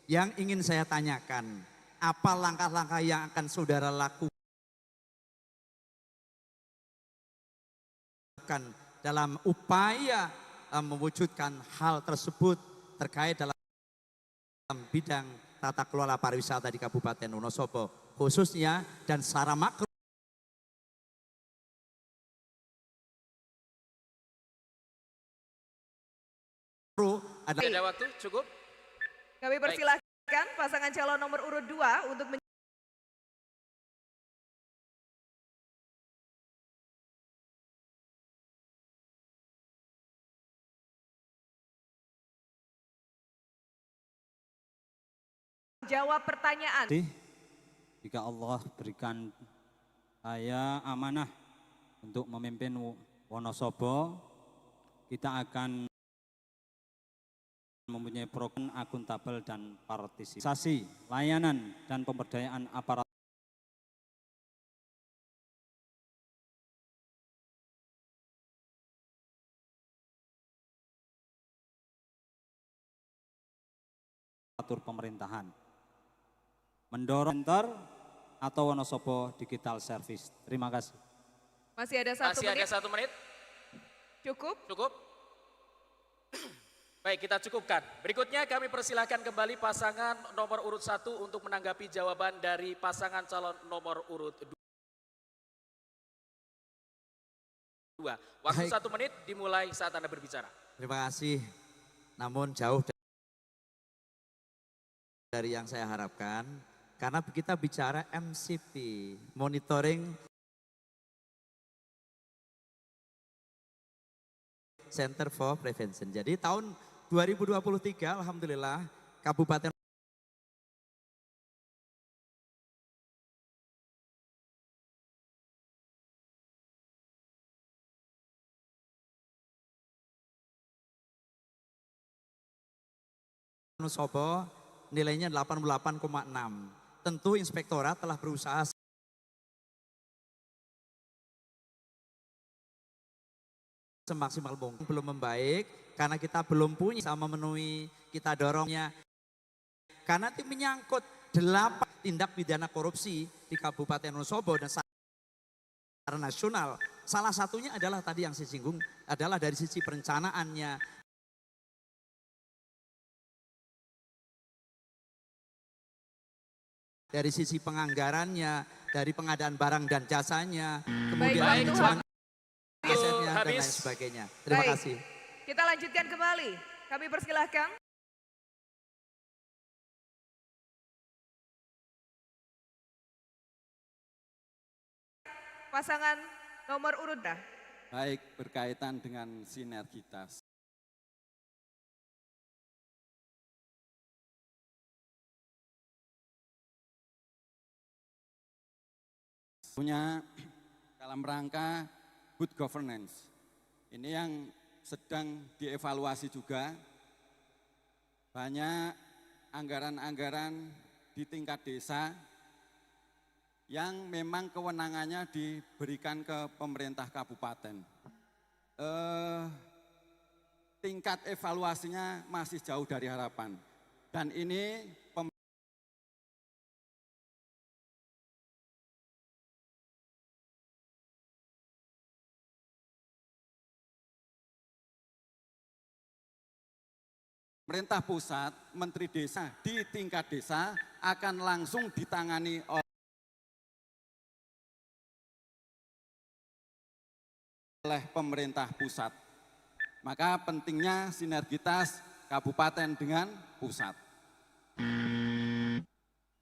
Yang ingin saya tanyakan, apa langkah-langkah yang akan saudara lakukan dalam upaya mewujudkan hal tersebut terkait dalam bidang tata kelola pariwisata di Kabupaten Wonosobo khususnya dan secara makro Ada waktu cukup? Kami persilahkan pasangan calon nomor urut 2 untuk jawab pertanyaan. Jika Allah berikan saya amanah untuk memimpin Wonosobo, kita akan mempunyai program akuntabel dan partisipasi, layanan dan pemberdayaan aparat pemerintahan. Mendorong center atau Wonosobo Digital Service. Terima kasih. Masih ada 1 menit. Masih ada 1 menit. Cukup? Cukup. Baik, kita cukupkan. Berikutnya kami persilahkan kembali pasangan nomor urut 1 untuk menanggapi jawaban dari pasangan calon nomor urut 2. Waktu 1 menit dimulai saat Anda berbicara. Terima kasih. Namun jauh dari yang saya harapkan, karena kita bicara MCP, Monitoring Center for Prevention. Jadi tahun 2023 alhamdulillah Kabupaten Wonosobo nilainya 88,6. tentu inspektorat telah berusaha semaksimal mungkin. Belum membaik karena kita belum punya memenuhi, kita dorongnya. Karena itu menyangkut 8 tindak pidana korupsi di Kabupaten Wonosobo dan secara nasional. Salah satunya adalah tadi yang saya singgung, adalah dari sisi perencanaannya, dari sisi penganggarannya, dari pengadaan barang dan jasanya, kemudian manajemen asetnya dan lain sebagainya. Terima kasih. Kita lanjutkan kembali. Kami persilahkan. Pasangan nomor urut dah. Baik, berkaitan dengan sinergitas. Punya dalam rangka good governance. Ini yang sedang dievaluasi juga. Banyak anggaran-anggaran di tingkat desa yang memang kewenangannya diberikan ke pemerintah kabupaten. Tingkat evaluasinya masih jauh dari harapan. Dan ini pemerintah pusat, menteri desa di tingkat desa akan langsung ditangani oleh pemerintah pusat. Maka pentingnya sinergitas kabupaten dengan pusat.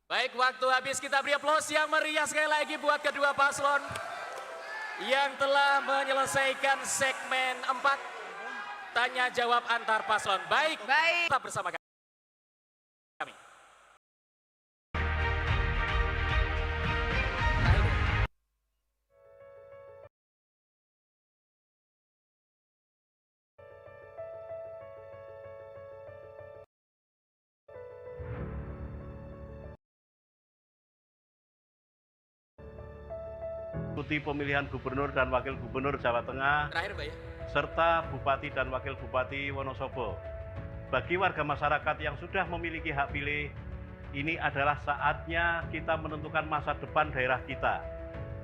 Baik, waktu habis, kita beri aplaus yang meriah sekali lagi buat kedua paslon yang telah menyelesaikan segmen 4 tanya jawab antar paslon. Baik, tetap bersama kami. Mengikuti pemilihan gubernur dan wakil gubernur Jawa Tengah, Terakhir, Mbak ya. serta Bupati dan Wakil Bupati Wonosobo. Bagi warga masyarakat yang sudah memiliki hak pilih, ini adalah saatnya kita menentukan masa depan daerah kita.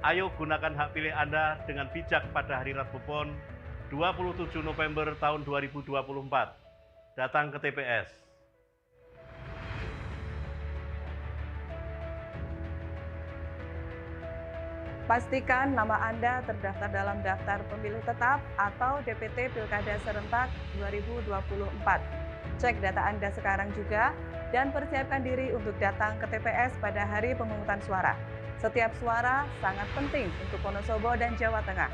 Ayo gunakan hak pilih Anda dengan bijak pada hari Rabu Pon 27 November tahun 2024. Datang ke TPS. Pastikan nama Anda terdaftar dalam daftar pemilih tetap atau DPT Pilkada Serentak 2024. Cek data Anda sekarang juga dan persiapkan diri untuk datang ke TPS pada hari pemungutan suara. Setiap suara sangat penting untuk Wonosobo dan Jawa Tengah.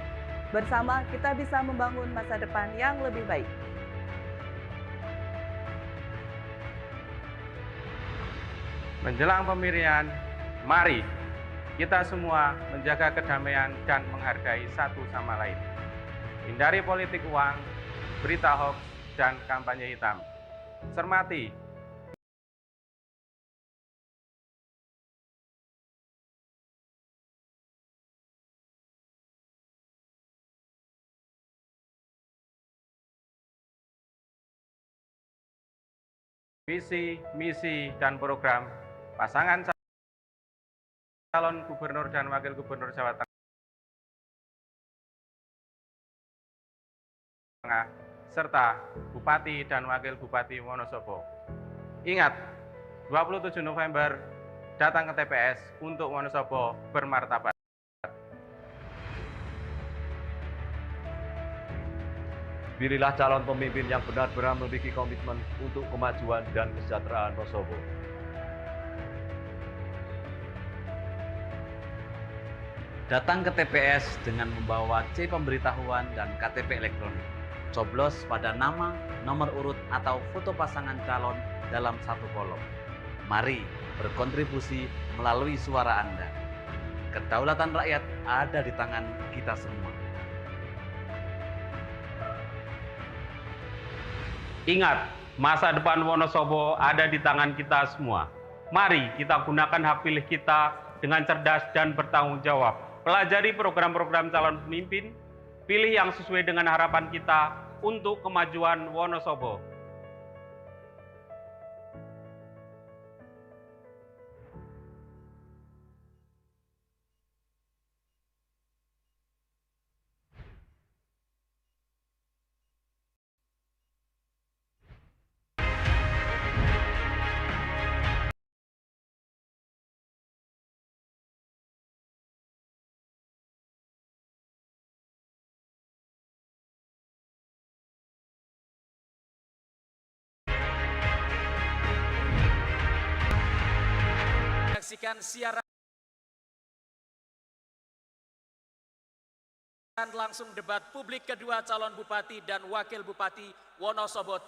Bersama kita bisa membangun masa depan yang lebih baik. Menjelang pemilihan, mari kita semua menjaga kedamaian dan menghargai satu sama lain. Hindari politik uang, berita hoax, dan kampanye hitam. Cermati visi, misi, dan program pasangan calon gubernur dan wakil gubernur Jawa Tengah, serta Bupati dan Wakil Bupati Wonosobo. Ingat, 27 November, datang ke TPS untuk Wonosobo bermartabat. Pilihlah calon pemimpin yang benar-benar memiliki komitmen untuk kemajuan dan kesejahteraan Wonosobo. Datang ke TPS dengan membawa C pemberitahuan dan KTP elektronik. Coblos pada nama, nomor urut, atau foto pasangan calon dalam satu kolom. Mari berkontribusi melalui suara Anda. Kedaulatan rakyat ada di tangan kita semua. Ingat, masa depan Wonosobo ada di tangan kita semua. Mari kita gunakan hak pilih kita dengan cerdas dan bertanggung jawab. Pelajari program-program calon pemimpin, pilih yang sesuai dengan harapan kita untuk kemajuan Wonosobo. Menyaksikan siaran langsung debat publik kedua calon bupati dan wakil bupati Wonosobo.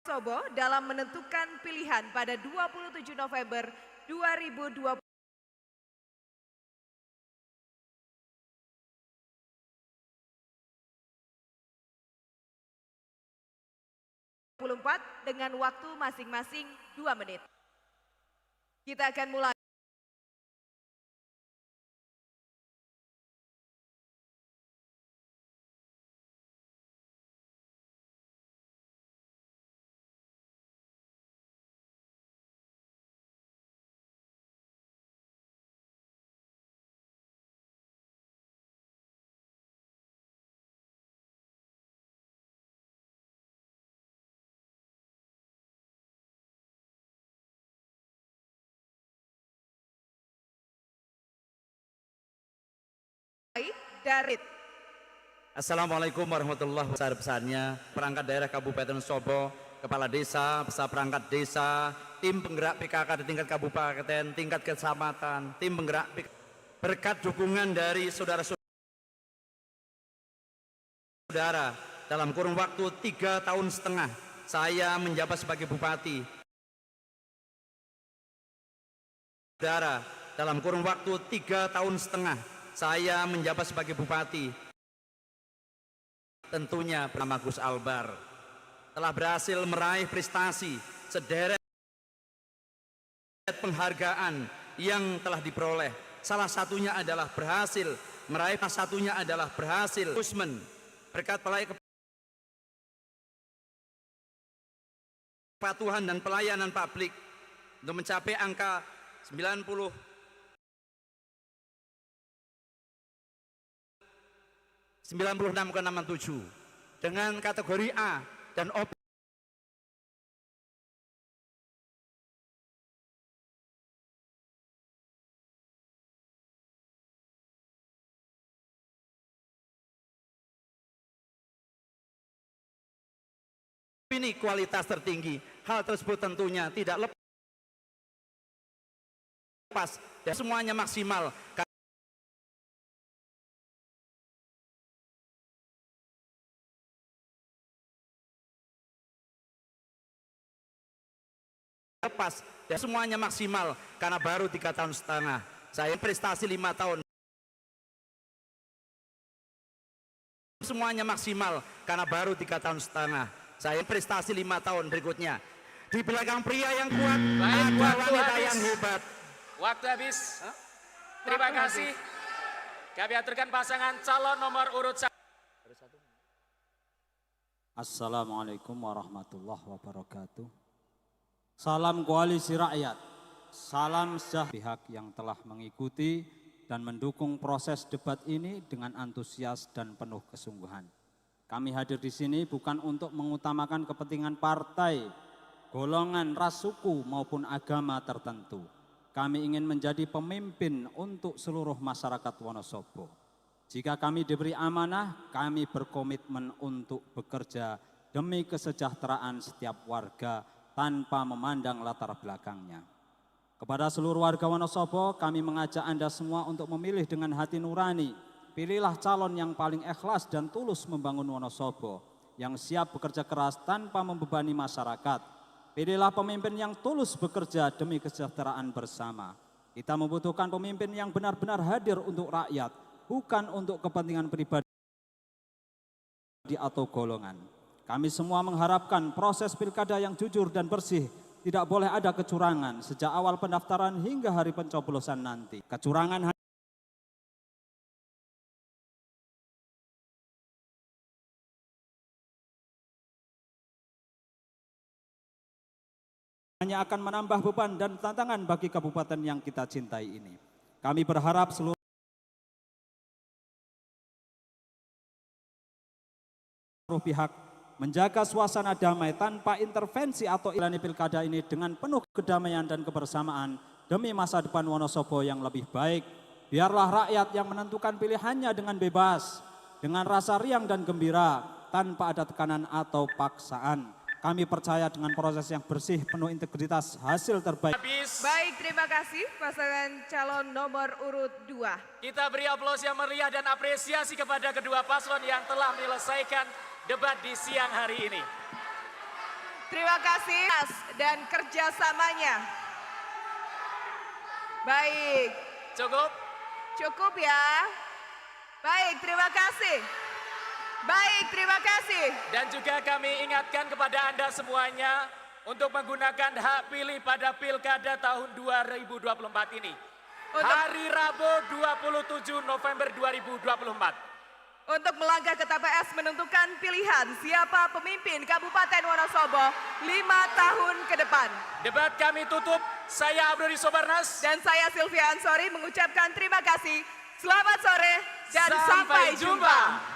Wonosobo dalam menentukan pilihan pada 27 November 2020. Dengan waktu masing-masing 2 menit. Kita akan mulai. Darit. Assalamualaikum warahmatullahi wabarakatuh. Besar-besarnya perangkat daerah Kabupaten Sobo, kepala desa, beserta perangkat desa, tim penggerak PKK di tingkat kabupaten, tingkat kecamatan, tim penggerak PKK. Berkat dukungan dari saudara-saudara dalam kurun waktu 3,5 tahun saya menjabat sebagai bupati. Saudara, dalam kurun waktu 3,5 tahun saya menjabat sebagai bupati. Tentunya bernama Gus Albar telah berhasil meraih prestasi sederet penghargaan yang telah diperoleh. Salah satunya adalah berhasil Kusmen berkat kepatuhan dan pelayanan publik untuk mencapai angka 96,67 dengan kategori A dan O. Ini kualitas tertinggi. Hal tersebut tentunya tidak lepas dan semuanya maksimal. Dan semuanya maksimal karena baru 3,5 tahun. Saya prestasi 5 tahun. Semuanya maksimal karena baru 3,5 tahun. Saya prestasi 5 tahun berikutnya. Di belakang pria yang kuat ada wanita yang hebat. Waktu habis. Terima kasih. Kami aturkan pasangan calon nomor urut 1. Assalamualaikum warahmatullahi wabarakatuh. Salam koalisi rakyat, salam sejahtera pihak yang telah mengikuti dan mendukung proses debat ini dengan antusias dan penuh kesungguhan. Kami hadir di sini bukan untuk mengutamakan kepentingan partai, golongan, ras, suku maupun agama tertentu. Kami ingin menjadi pemimpin untuk seluruh masyarakat Wonosobo. Jika kami diberi amanah, kami berkomitmen untuk bekerja demi kesejahteraan setiap warga tanpa memandang latar belakangnya. Kepada seluruh warga Wonosobo, kami mengajak Anda semua untuk memilih dengan hati nurani. Pilihlah calon yang paling ikhlas dan tulus membangun Wonosobo, yang siap bekerja keras tanpa membebani masyarakat. Pilihlah pemimpin yang tulus bekerja demi kesejahteraan bersama. Kita membutuhkan pemimpin yang benar-benar hadir untuk rakyat, bukan untuk kepentingan pribadi atau golongan. Kami semua mengharapkan proses pilkada yang jujur dan bersih, tidak boleh ada kecurangan sejak awal pendaftaran hingga hari pencoblosan nanti. Kecurangan hanya akan menambah beban dan tantangan bagi kabupaten yang kita cintai ini. Kami berharap seluruh pihak menjaga suasana damai tanpa intervensi atau ilani pilkada ini dengan penuh kedamaian dan kebersamaan demi masa depan Wonosobo yang lebih baik. Biarlah rakyat yang menentukan pilihannya dengan bebas, dengan rasa riang dan gembira, tanpa ada tekanan atau paksaan. Kami percaya dengan proses yang bersih, penuh integritas, hasil terbaik. Baik, terima kasih pasangan calon nomor urut 2. Kita beri aplaus yang meriah dan apresiasi kepada kedua paslon yang telah menyelesaikan debat di siang hari ini. Terima kasih dan kerjasamanya. Baik. Cukup? Cukup ya. Baik, terima kasih. Baik, terima kasih. Dan juga kami ingatkan kepada Anda semuanya untuk menggunakan hak pilih pada Pilkada tahun 2024 ini. Hari Rabu 27 November 2024. Untuk melangkah ke TPS menentukan pilihan siapa pemimpin Kabupaten Wonosobo 5 tahun ke depan. Debat kami tutup. Saya Abdul Sobarnas. Dan saya Sylvia Ansori mengucapkan terima kasih. Selamat sore dan sampai jumpa.